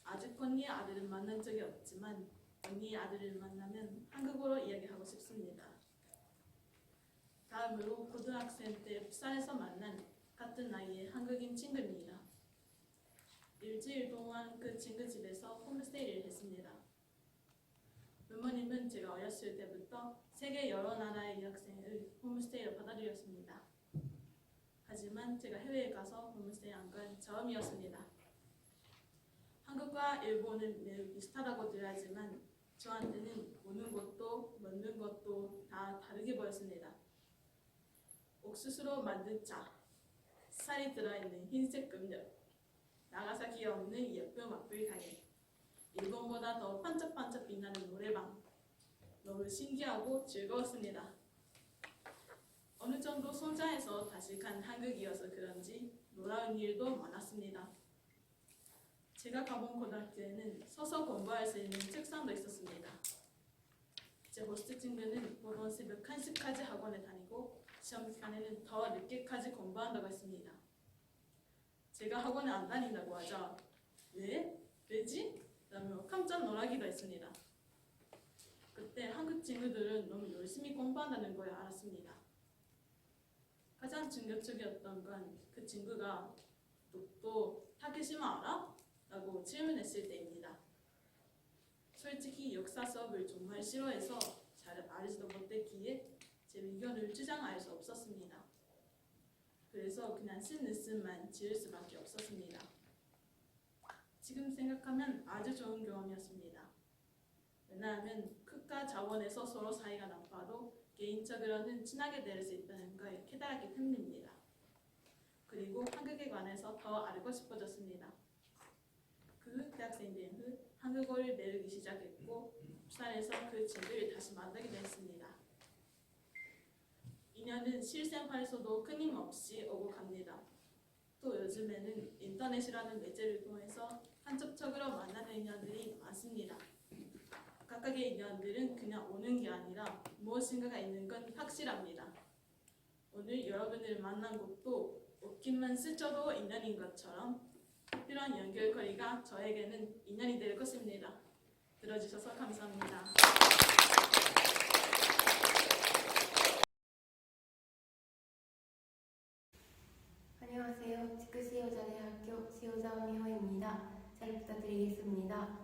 아직 언니의 아들은 만난 적이 없지만 언니의 아들을 만나면 한국어로 이야기하고 싶습니다. 다음으로 고등학생 때 부산에서 만난 같은 나이의 한국인 친구입니다. 일주일 동안 그 친구 집에서 홈스테이를 했습니다. 부모님은 제가 어렸을 때부터 세계 여러 나라의 유학생을 홈스테이로 받아들였습니다. 하지만 제가 해외에 가서 홈스테이 한 건 처음이었습니다. 한국과 일본은 매우 비슷하다고 들었지만 저한테는 보는 것도 먹는 것도 다 다르게 보였습니다. 옥수수로 만든 차, 살이 들어있는 흰색 음료, 나가사키에 없는 예쁜 막불 가게, 일본보다 더 반짝반짝 빛나는 노래방. 너무 신기하고 즐거웠습니다. 어느 정도 성장해서 다시 간 한국이어서 그런지 놀라운 일도 많았습니다. 제가 가본 고등학교에는 서서 공부할 수 있는 책상도 있었습니다. 제 호스트 친구는 보통 새벽 1시까지 학원에 다니고 시험 기간에는 더 늦게까지 공부한다고 했습니다. 제가 학원에 안 다닌다고 하자 왜? 왜지? 라며 깜짝 놀라기도 했습니다. 그때 한국 친구들은 너무 열심히 공부한다는 걸 알았습니다. 가장 충격적이었던 건 그 친구가 너 타케시마 알아? 라고 질문했을 때입니다. 솔직히 역사 수업을 정말 싫어해서 잘 알지도 못했기에 제 의견을 주장할 수 없었습니다. 그래서 그냥 쓴느슨만 지을 수밖에 없었습니다. 지금 생각하면 아주 좋은 경험이었습니다. 왜냐하면 극과 자원에서 서로 사이가 나빠도 개인적으로는 친하게 될 수 있다는 걸 깨달았기 때문입니다. 그리고 한국에 관해서 더 알고 싶어졌습니다. 그 대학생 된 후 한국어를 배우기 시작했고 부산에서 그 친구를 다시 만나게 됐습니다. 인연은 실생활에서도 끊임없이 오고 갑니다. 또 요즘에는 인터넷이라는 매체를 통해서 간접적으로 만나는 인연들이 많습니다. 각각의 인연들은 그냥 오는 게 아니라 무엇인가가 있는 건 확실합니다. 오늘 여러분을 만난 것도 웃기만 스쳐도 인연인 것처럼 특별한 연결고리가 저에게는 인연이 될 것입니다. 들어주셔서 감사합니다. 안녕하세요. 지크시여자대학교 시오자오 미호입니다. 잘 부탁드리겠습니다.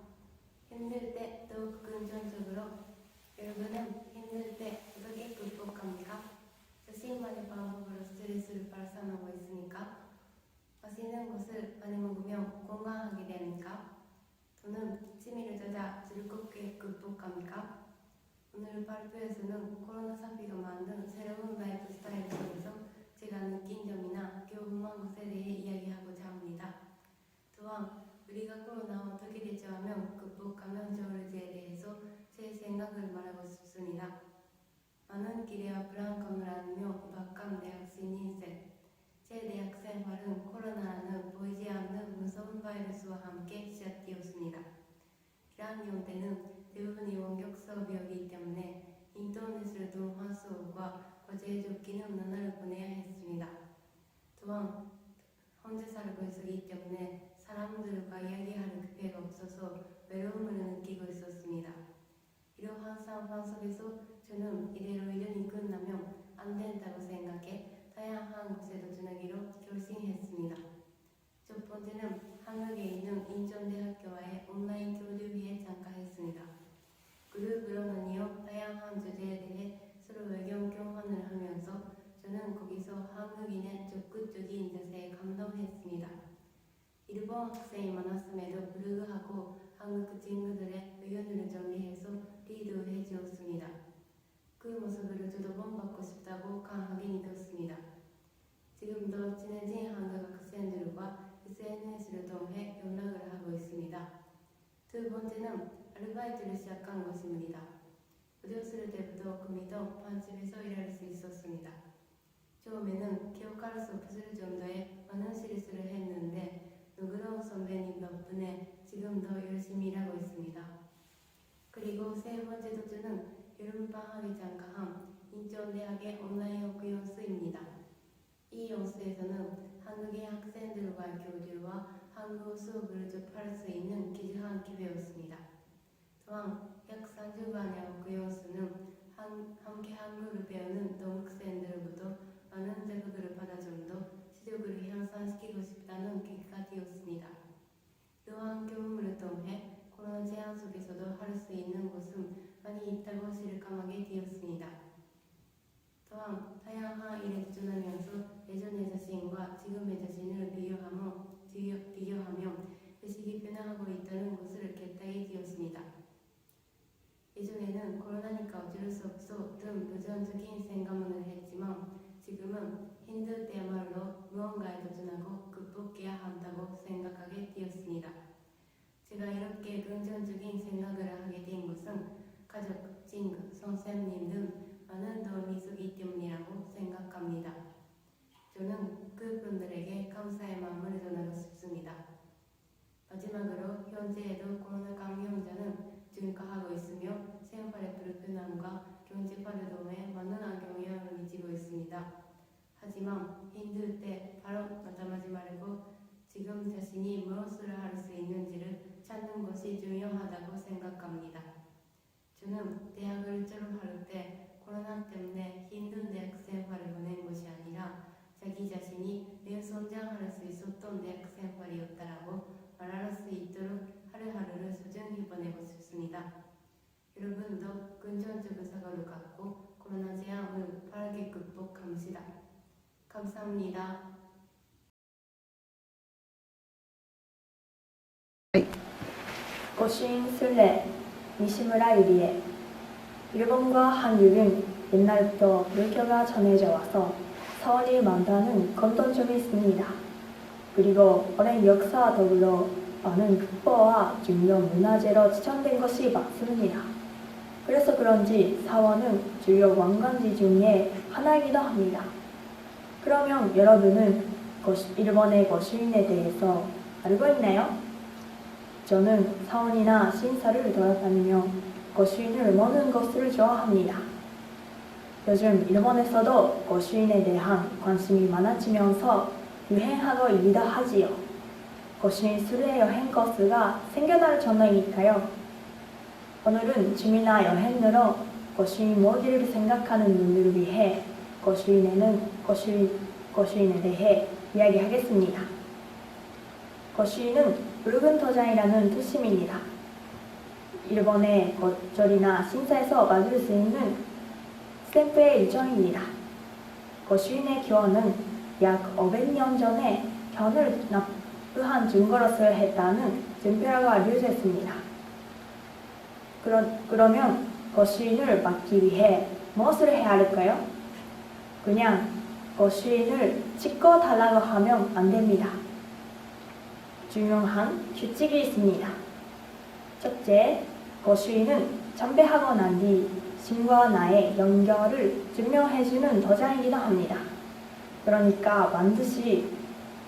힘들 때 더욱 긍정적으로. 여러분은 힘들 때 어떻게 극복합니까? 자신만의 방법으로 스트레스를 발산하고 있으니까 맛있는 것을 많이 먹으면 건강하게 됩니까? 또는 취미를 찾아 즐겁게 극복합니까? 오늘 발표에서는 코로나 사태가 만든 새로운 라이프 스타일 속에서 제가 느낀 점이나 경험한 것에 대해 이야기하고자 합니다. 또한 우리가 코로나와 어떻게 대처하면 극복하면 좋을지에 대해서 제 생각을 말하고 싶습니다. 많은 기대와 불안감을 안으며 입학한 대학생 인생. 제 대학 생활은 코로나라는 보이지 않는 무서운 바이러스와 함께 시작되었습니다. 1학년 때는 대부분이 원격 수업이었기 때문에 인터넷을 통한 수업과 과제적 기능 논문을 보내야 했습니다. 또한 혼자 살고 있었기 때문에 사람들과 이야기할 기회가 없어서 외로움을 느끼고 있었습니다. 이러한 상황 속에서 저는 이대로 1년이 끝나면 안 된다고 생각해 다양한 곳에 도전하기로 결심했습니다. 첫 번째는 한국에 있는 인천대학교와의 온라인 교류회에 참가했습니다. 그룹으로는 다양한 주제에 대해 서로 의견 교환을 하면서 저는 거기서 한국인의 적극적인 자세에 감동했습니다. 일본 학생이 많았음에도 불구하고 한국 친구들의 의견을 정리해서 리드해 주었습니다. 그 모습을 저도 본받고 싶다고 강하게 믿었습니다. 지금도 친해진 한국 학생들과 SNS를 통해 연락을 하고 있습니다. 두 번째는 아르바이트를 시작한 것입니다. 어렸을 때부터 꿈이던 빵집에서 일할 수 있었습니다. 처음에는 기억할 수 없을 정도의 많은 실수를 했는데 누구도 선배님 덕분에 지금도 열심히 일하고 있습니다. 그리고 세 번째 도전은 여름방학에 참가한 인천대학의 온라인 학교 연수입니다. 이 연수에서는 한국의 학생들과의 교류와 한국어 수업을 접할 수 있는 귀중한 기회였습니다. 또한 약 3주간의 학교 연수는 함께 한국어를 배우는 동학생들로부터 많은 자극을 받아 좀 더 실력을 향상시키고 싶다는 계기가 되었습니다. 또한 경험을 통해 코로나 제한 속에서도 할 수 있는 것은 많이 있다고 실감하게 되었습니다. 또한 다양한 일에 도전하면서 예전의 자신과 지금의 자신을 비교하며 의식이 변화하고 있다는 것을 깨닫게 되었습니다. 예전에는 코로나니까 어쩔 수 없어 등 부정적인 생각만을 했지만 지금은 힘들 때야말로 무언가에 도전하고 극복해야 한다고 생각하게 되었습니다. 제가 이렇게 긍정적인 생각을 하게 된 것은 가족, 친구, 선생님 등 많은 도움이 있었기 때문이라고 생각합니다. 저는 그분들에게 감사의 마음을 전하고 싶습니다. 마지막으로 현재에도 코로나 감염자는 증가하고 있으며 생활의 불편함과 경제 활동에 많은 영향을 미치고 있습니다. 하지만 힘들 때 바로 나타나지 말고 지금 자신이 무엇을 할 수 있는지를 찾는 것이 중요하다고 생각합니다. 저는 대학을 졸업할 때 코로나 때문에 힘든 대학 생활을 보낸 것이 아니라 자기 자신이 매우 성장할 수 있었던 대학 생활이었다라고 말할 수 있도록 하루하루를 소중히 보내고 싶습니다. 여러분도 긍정적인 사고를 갖고 코로나 재앙을 빠르게 극복합시다. 감사합니다. 고신 술래 니시무라 유리에 일본과 한국은 옛날부터 물교가 전해져 와서 서원이 많다는 공통점이 있습니다. 그리고 오랜 역사와 더불어 많은 국보와 중요 문화재로 지정된 것이 맞습니다. 그래서 그런지 사원은 주요 관광지 중에 하나이기도 합니다. 그러면 여러분은 일본의 고시인에 대해서 알고 있나요? 저는 사원이나 신사를 돌아다니며 고시인을 모는 것을 좋아합니다. 요즘 일본에서도 고시인에 대한 관심이 많아지면서 유행하고 있기도 하지요. 고시인 수레 여행 코스가 생겨날 전후니까요. 오늘은 취미나 여행으로 고시인 모기를 생각하는 분들을 위해 고시인에 대해 이야기하겠습니다. 고시인은 붉은 도장이라는 뜻입니다. 일본의 고절이나 신사에서 맞을 수 있는 스탬프의 일종입니다. 고시인의 기원은 약 500년 전에 견을 납부한 증거로서 했다는 증표가 알려졌습니다. 그러면 고시인을 막기 위해 무엇을 해야 할까요? 그냥 고시인을 찍어달라고 하면 안 됩니다. 중요한 규칙이 있습니다. 첫째, 고시인은 참배하고 난 뒤 신과 나의 연결을 증명해주는 도장이기도 합니다. 그러니까 반드시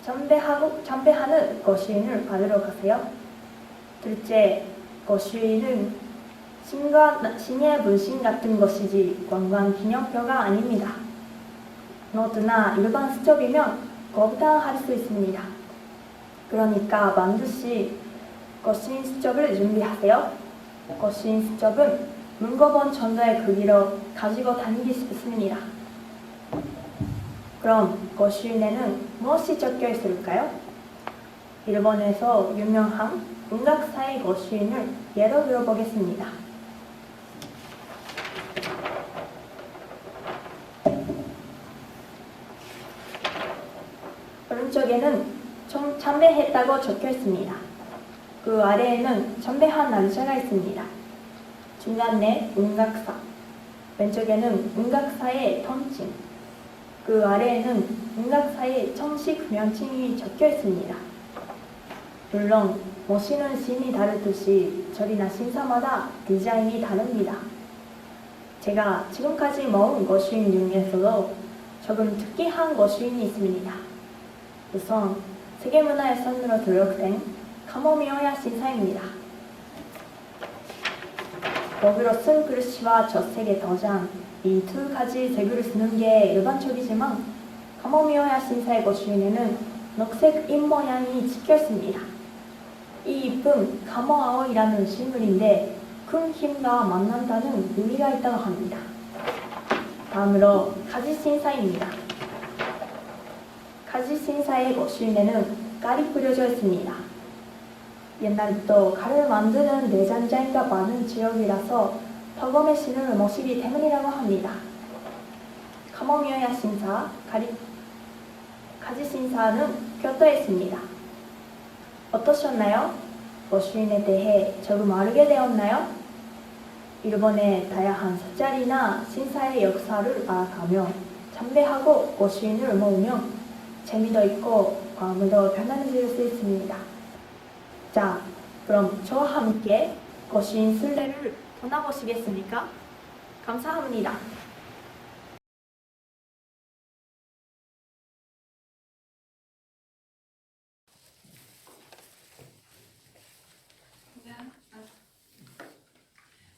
참배하는 고시인을 받으러 가세요. 둘째, 고시인은 신의 분신 같은 것이지 관광 기념표가 아닙니다. 노트나 일반 수첩이면 거부당할 수 있습니다. 그러니까 반드시 고시인 수첩을 준비하세요. 고시인 수첩은 문고본 정도의 크기로 가지고 다니기 싶습니다. 그럼 고시인에는 무엇이 적혀 있을까요? 일본에서 유명한 문학사의 고시인을 예로 들어보겠습니다. 오른쪽에는 참배했다고 적혀 있습니다. 그 아래에는 참배한 날짜가 있습니다. 중간에 문학사, 왼쪽에는 문학사의 통칭, 그 아래에는 문학사의 정식 명칭이 적혀 있습니다. 물론 모시는 신이 다르듯이 절이나 신사마다 디자인이 다릅니다. 제가 지금까지 모은 고시인 중에서도 조금 특이한 고시인이 있습니다. 우선 세계문화유산으로 등록된 카모미오야 신사입니다. 목으로 쓴 글씨와 젖색의 도장, 이 두 가지 색을 쓰는 게 일반적이지만 카모미오야 신사의 고시인에는 녹색 잎 모양이 찍혔습니다. 이 잎은 카모아오이라는 식물인데 큰 힘과 만난다는 의미가 있다고 합니다. 다음으로 가지 신사입니다. 가지 신사의 고시인에는 깔이 그려져 있습니다. 옛날부터 칼을 만드는 내장자가 많은 지역이라서 덕엄의 신을 모시기 때문이라고 합니다. 카모미오야 신사, 가지 신사는 교토에 있습니다. 어떠셨나요? 고시인에 대해 조금 알게 되었나요? 일본의 다양한 사찰이나 신사의 역사를 알아가며 참배하고 고시인을 모으면 재미도 있고 마음도 편안해질 수 있습니다. 자, 그럼 저와 함께 고시인 순례를 떠나보시겠습니까? 감사합니다.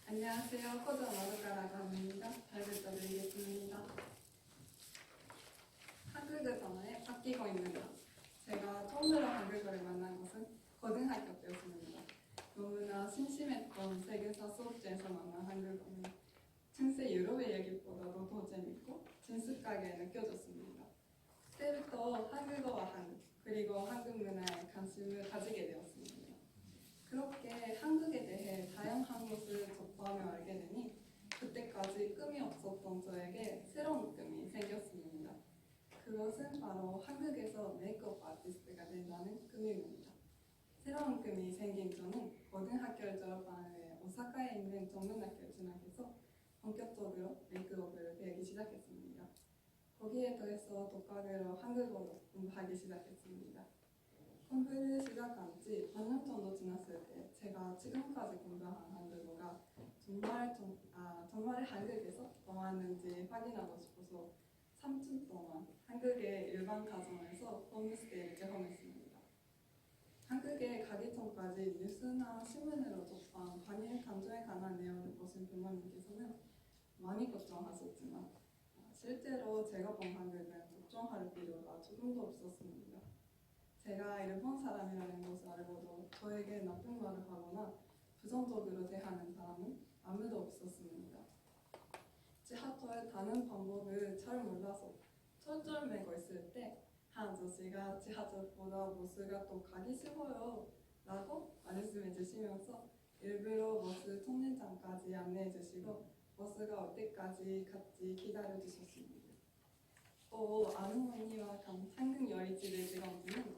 안녕하세요. 코저 마루카라고 합니다. 잘 부탁드리겠습니다. 한국을 전에 바뀌고 있는 것. 제가 처음으로 한국어를 만난 것은 고등학교 때였습니다. 너무나 심심했던 세계사 수업제에서 만난 한국어는 중세 유럽의 얘기보다도 더 재밌고 친숙하게 느껴졌습니다. 그때부터 한국어와 한국, 그리고 한국 문화에 관심을 가지게 되었습니다. 그렇게 한국에 대해 다양한 것을 접하며 알게 되니 그때까지 꿈이 없었던 저에게 새로운 꿈이 생겼습니다. 그것은 바로 한국에서 메이크업 아티스트가 된다는 꿈입니다. 새로운 꿈이 생긴 저는 고등학교를 졸업한 후에 오사카에 있는 전문학교에 진학해서 본격적으로 메이크업을 배우기 시작했습니다. 거기에 더해서 독학으로 한국어로 공부하기 시작했습니다. 공부를 시작한 지 반년 정도 지났을 때 제가 지금까지 공부한 한국어가 정말 한국에서 나왔는지 확인하고 싶어서 3주 동안 한국의 일반 가정에서 홈스테이를 경험했습니다. 한국에 가기 전까지 뉴스나 신문으로 접한 관일 간조에 관한 내용을 보신 부모님께서는 많이 걱정하셨지만 실제로 제가 본 한국은 걱정할 필요가 조금도 없었습니다. 제가 일본 사람이라는 것을 알고도 저에게 나쁜 말을 하거나 부정적으로 대하는 사람은 아무도 없었습니다. 지하철 타는 방법을 잘 몰라서 철줄 매고 있을 때 한 아저씨가 지하철보다 버스가 더 가기 쉬워요 라고 말씀해 주시면서 일부러 버스 통행장까지 안내해 주시고 버스가 올 때까지 같이 기다려 주셨습니다. 또 아는 언니와 한국 여행지를 찍은 뒤는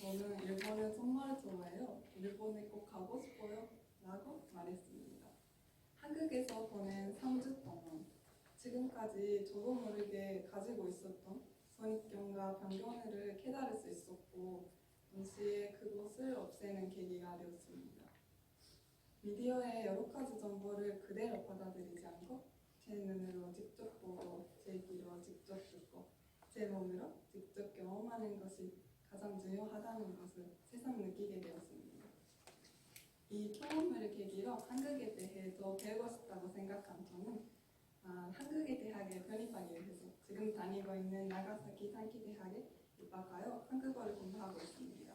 저는 일본을 정말 좋아해요. 일본에 꼭 가고 싶어요 라고 말했습니다. 한국에서 보낸 3주 동안 지금까지 저도 모르게 가지고 있었던 선입견과 편견을 깨달을 수 있었고 동시에 그것을 없애는 계기가 되었습니다. 미디어의 여러 가지 정보를 그대로 받아들이지 않고 제 눈으로 직접 보고 제 귀로 직접 듣고 제 몸으로 직접 경험하는 것이 가장 중요하다는 것을 새삼 느끼게 되었습니다. 이 경험을 계기로 한국에 대해 더 배우고 싶다고 생각한 저는 한국의 대학에 편입하기 위해서 지금 다니고 있는 나가사키 단기 대학에 입학하여 한국어를 공부하고 있습니다.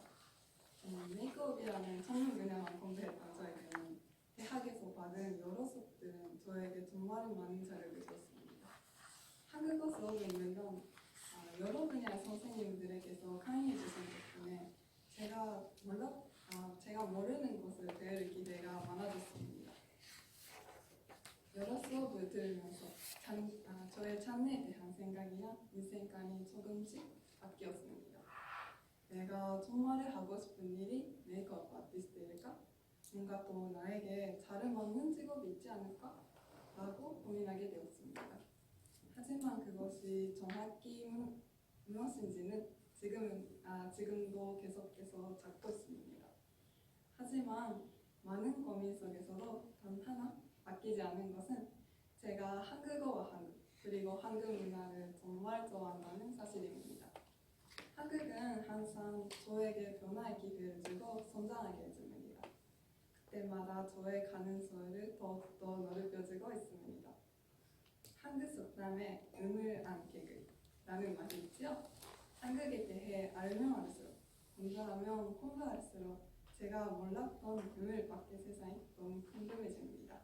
메이크업이라는 전문 분야만 공부했던 저에게는 대학에서 받은 여러 수업들은 저에게 정말 많은 자료를 줬습니다. 한국어 수업에 있는 건 여러 분야의 선생님들에게서 강의해 주신 덕분에 제가 모르는 것을 배울 기회가 많아졌습니다. 여러 수업을 들으면서 저의 장래에 대한 생각이나 인생관이 조금씩 바뀌었습니다. 내가 정말 하고 싶은 일이 메이크업 아티스트일까? 뭔가 또 나에게 잘 맞는 직업이 있지 않을까? 라고 고민하게 되었습니다. 하지만 그것이 정확히 무엇인지는 지금도 계속해서 찾고 있습니다. 하지만 많은 고민 속에서도 단 하나 바뀌지 않은 것은 제가 한국어와 한국 그리고 한국 문화를 정말 좋아한다는 사실입니다. 한국은 항상 저에게 변화의 기회를 주고 성장하게 해줍니다. 그때마다 저의 가능성을 더욱더 넓혀지고 있습니다. 한국 속담에 음을 안 깨글라는 말이 있죠. 한국에 대해 알면 알수록 공부하면 공부할수록 제가 몰랐던 음을 밖의 세상이 너무 궁금해집니다.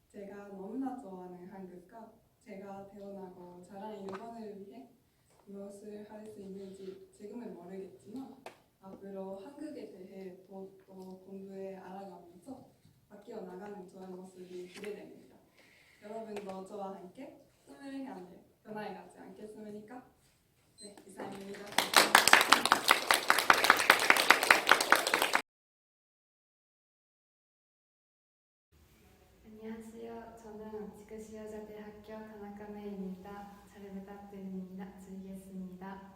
제가 너무나 좋아하는 한국과 제가 태어나고 자란 일본을 위해 무엇을 할 수 있는지 지금은 모르겠지만 앞으로 한국에 대해 더욱더 공부해 알아가면서 바뀌어 나가는 저의 모습이 기대됩니다. 여러분도 저와 함께 꿈을 향해 변화해가지 않겠습니까? 네, 이상입니다. 안녕하세요. 저는 지그시여자대학교 다나카메입니다. 잘 부탁드립니다. 드리겠습니다.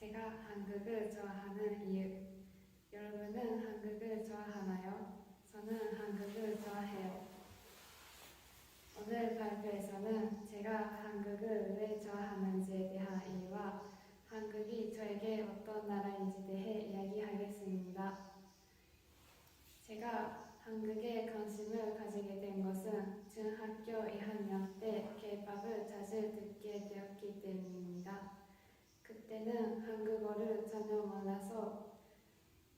제가 한국을 좋아하는 이유. 여러분은 한국을 좋아하나요? 저는 한국을 좋아해요. 오늘 발표에서는 제가 한국을 왜 좋아하는지에 대한 이유와 한국이 저에게 어떤 나라인지 대해 이야기하겠습니다. 제가 한국에 관심을 가지게 된 것은 중학교 2학년 때 K-팝을 자주 듣게 되었기 때문입니다. 그때는 한국어를 전혀 몰라서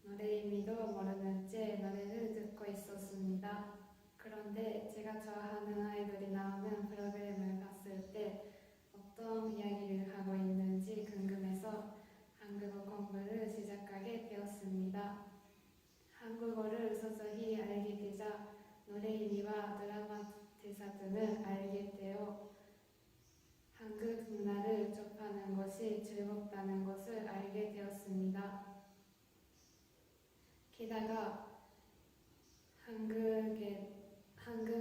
노래 의미도 모르는 채 노래를 듣고 있었습니다. 그런데 제가 좋아하는 아이돌이 나오는 프로그램을 봤을 때 어떤 이야기를 하고 있는지 궁금해서 한국어 공부를 시작하게 되었습니다. 한국어를 서서히 알게 되자 노래 의미와 드라마 대사 등을 알게 되어 한국 문화를 접하는 것이 즐겁다는 것을 알게 되었습니다. 게다가 한국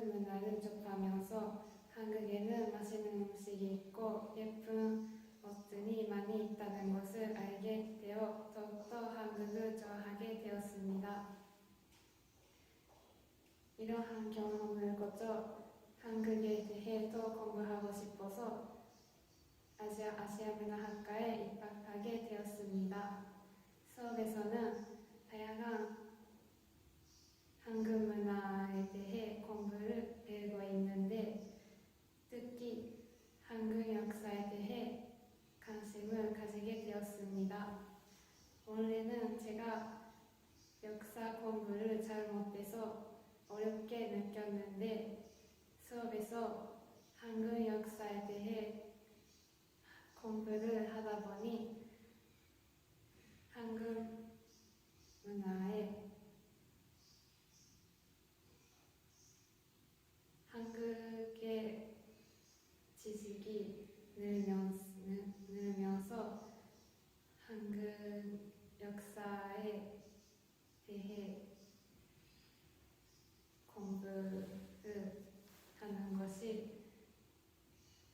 문화를 접하면서 한국에는 맛있는 음식이 있고 예쁜 옷들이 많이 있다는 것을 알게 되어 더욱더 한국을 좋아하게 되었습니다. 이러한 경험을 거쳐 한국에 대해 더 공부하고 싶어서 아시아문화학과에 입학하게 되었습니다. 수업에서는 다양한 한국 문화에 대해 공부를 배우고 있는데 특히 한국 역사에 대해 관심을 가지게 되었습니다. 원래는 제가 역사 공부를 잘 못해서 어렵게 느꼈는데 수업에서 한국 역사에 대해 공부를 하다 보니 한국 문화에 한국의 지식이 늘면서 한국 역사에 대해 공부를 하는 것이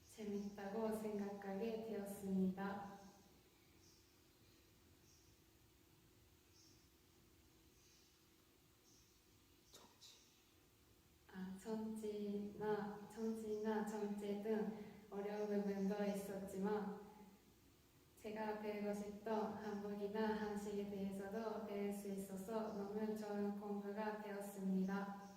재밌다고 생각하게 되었습니다. 정치나 정체 등 어려운 부분도 있었지만 제가 배우고 싶던 한국이나 한식에 대해서도 배울 수 있어서 너무 좋은 공부가 되었습니다.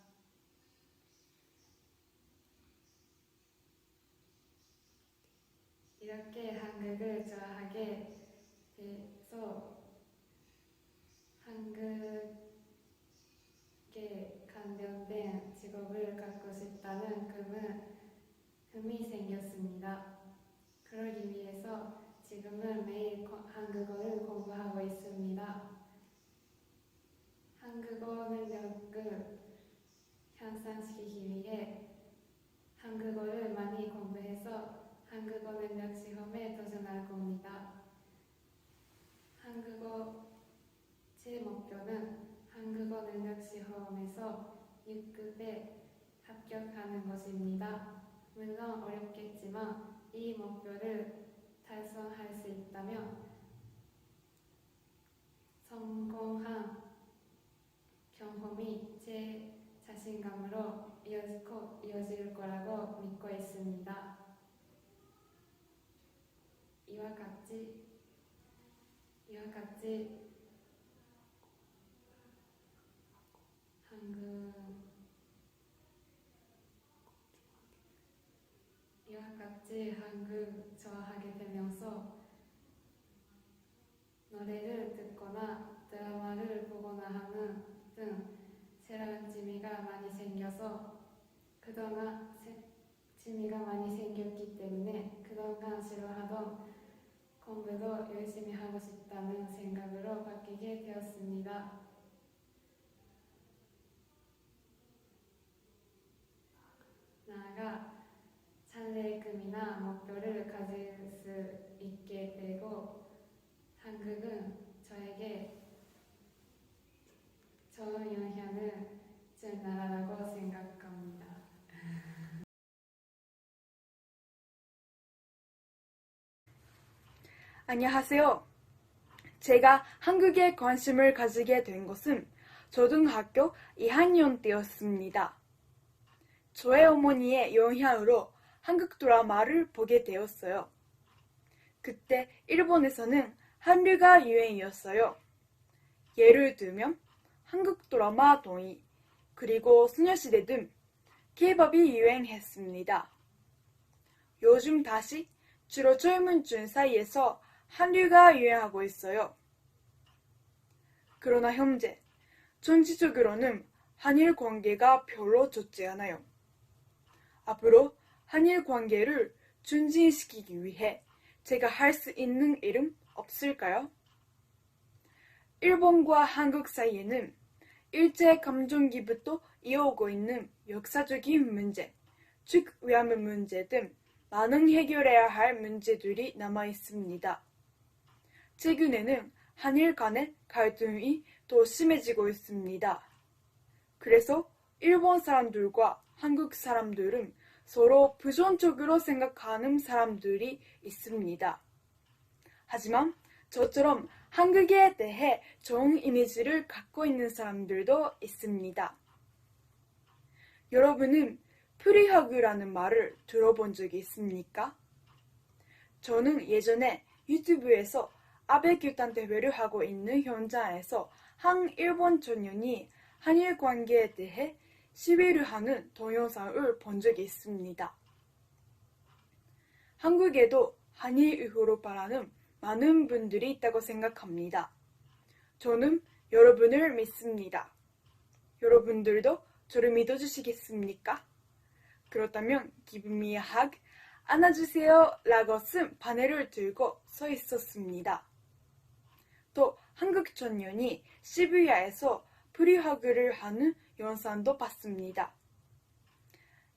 이렇게 한국을 좋아하게 돼서 한국에 관련된 직업 금이 생겼습니다. 그러기 위해서 지금은 매일 한국어를 공부하고 있습니다. 한국어 능력을 향상시키기 위해 한국어를 많이 공부해서 한국어 능력 시험에 도전할 겁니다. 제 목표는 한국어 능력 시험에서 6급에 합격하는 것입니다. 물론 어렵겠지만 이 목표를 달성할 수 있다면 성공한 경험이 제 자신감으로 이어질 거라고 믿고 있습니다. 이와 같이 한국 좋아하게 되면서 노래를 듣거나 드라마를 보거나 하는 등 새로운 취미가 많이 생겼기 때문에 그동안 싫어하던 공부도 열심히 하고 싶다는 생각으로 바뀌게 되었습니다. 나아가 찬례금이나 목표를 가질 수 있게 되고 한국은 저에게 좋은 영향을 준 나라라고 생각합니다. 안녕하세요. 제가 한국에 관심을 가지게 된 것은 초등학교 2학년 때였습니다. 저의 어머니의 영향으로 한국 드라마를 보게 되었어요. 그때 일본에서는 한류가 유행이었어요. 예를 들면 한국 드라마 동의, 그리고 소녀시대 등 K-팝이 유행했습니다. 요즘 다시 주로 젊은 층 사이에서 한류가 유행하고 있어요. 그러나 현재 정치적으로는 한일 관계가 별로 좋지 않아요. 앞으로 한일 관계를 증진시키기 위해 제가 할 수 있는 일은 없을까요? 일본과 한국 사이에는 일제감정기부터 이어오고 있는 역사적인 문제, 즉 위안부 문제 등 많은 해결해야 할 문제들이 남아 있습니다. 최근에는 한일 간의 갈등이 더 심해지고 있습니다. 그래서 일본 사람들과 한국 사람들은 서로 부정적으로 생각하는 사람들이 있습니다. 하지만 저처럼 한국에 대해 좋은 이미지를 갖고 있는 사람들도 있습니다. 여러분은 프리허그라는 말을 들어본 적이 있습니까? 저는 예전에 유튜브에서 아베 규탄 대회를 하고 있는 현장에서 한 일본 청년이 한일 관계에 대해 시위를 하는 동영상을 본 적이 있습니다. 한국에도 한일 이후로 바라는 많은 분들이 있다고 생각합니다. 저는 여러분을 믿습니다. 여러분들도 저를 믿어주시겠습니까? 그렇다면 Give me a hug, 안아주세요 라고 쓴 바늘을 들고 서 있었습니다. 또 한국 청년이 시부야에서 프리허그를 하는 영상도 봤습니다.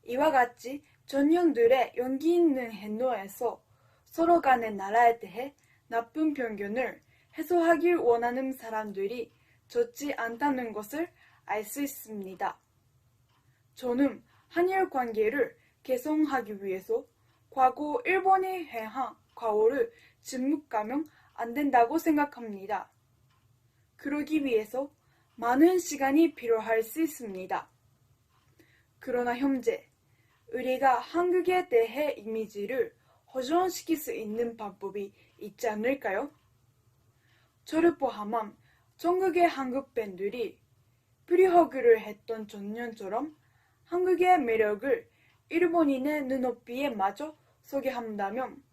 이와 같이 청년들의 용기 있는 행동에서 서로 간의 나라에 대해 나쁜 편견을 해소하길 원하는 사람들이 적지 않다는 것을 알 수 있습니다. 저는 한일 관계를 개선하기 위해서 과거 일본이 행한 과오를 침묵하면 안 된다고 생각합니다. 그러기 위해서 많은 시간이 필요할 수 있습니다. 그러나 현재 우리가 한국에 대해 이미지를 호전시킬 수 있는 방법이 있지 않을까요? 저를 포함한 전국의 한국 팬들이 프리허그를 했던 청년처럼 한국의 매력을 일본인의 눈높이에 맞춰 소개한다면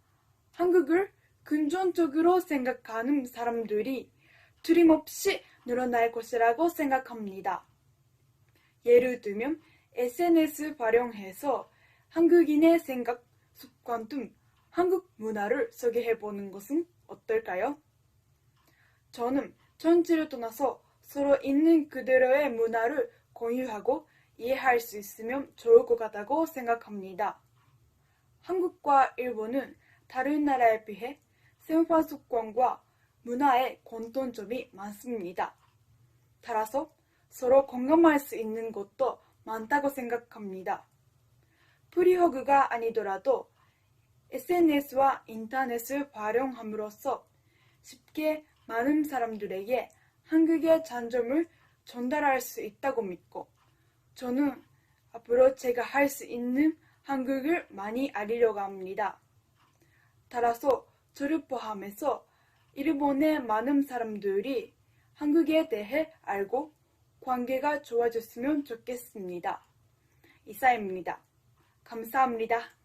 한국을 긍정적으로 생각하는 사람들이 틀림없이 늘어날 것이라고 생각합니다. 예를 들면 SNS 활용해서 한국인의 생각, 습관 등 한국 문화를 소개해보는 것은 어떨까요? 저는 전체를 떠나서 서로 있는 그대로의 문화를 공유하고 이해할 수 있으면 좋을 것 같다고 생각합니다. 한국과 일본은 다른 나라에 비해 생활 습관과 문화의 공통점이 많습니다. 따라서 서로 공감할 수 있는 것도 많다고 생각합니다. 프리허그가 아니더라도 SNS와 인터넷을 활용함으로써 쉽게 많은 사람들에게 한국의 장점을 전달할 수 있다고 믿고 저는 앞으로 제가 할 수 있는 한국을 많이 알리려고 합니다. 따라서 저를 포함해서 일본의 많은 사람들이 한국에 대해 알고 관계가 좋아졌으면 좋겠습니다. 이사입니다. 감사합니다.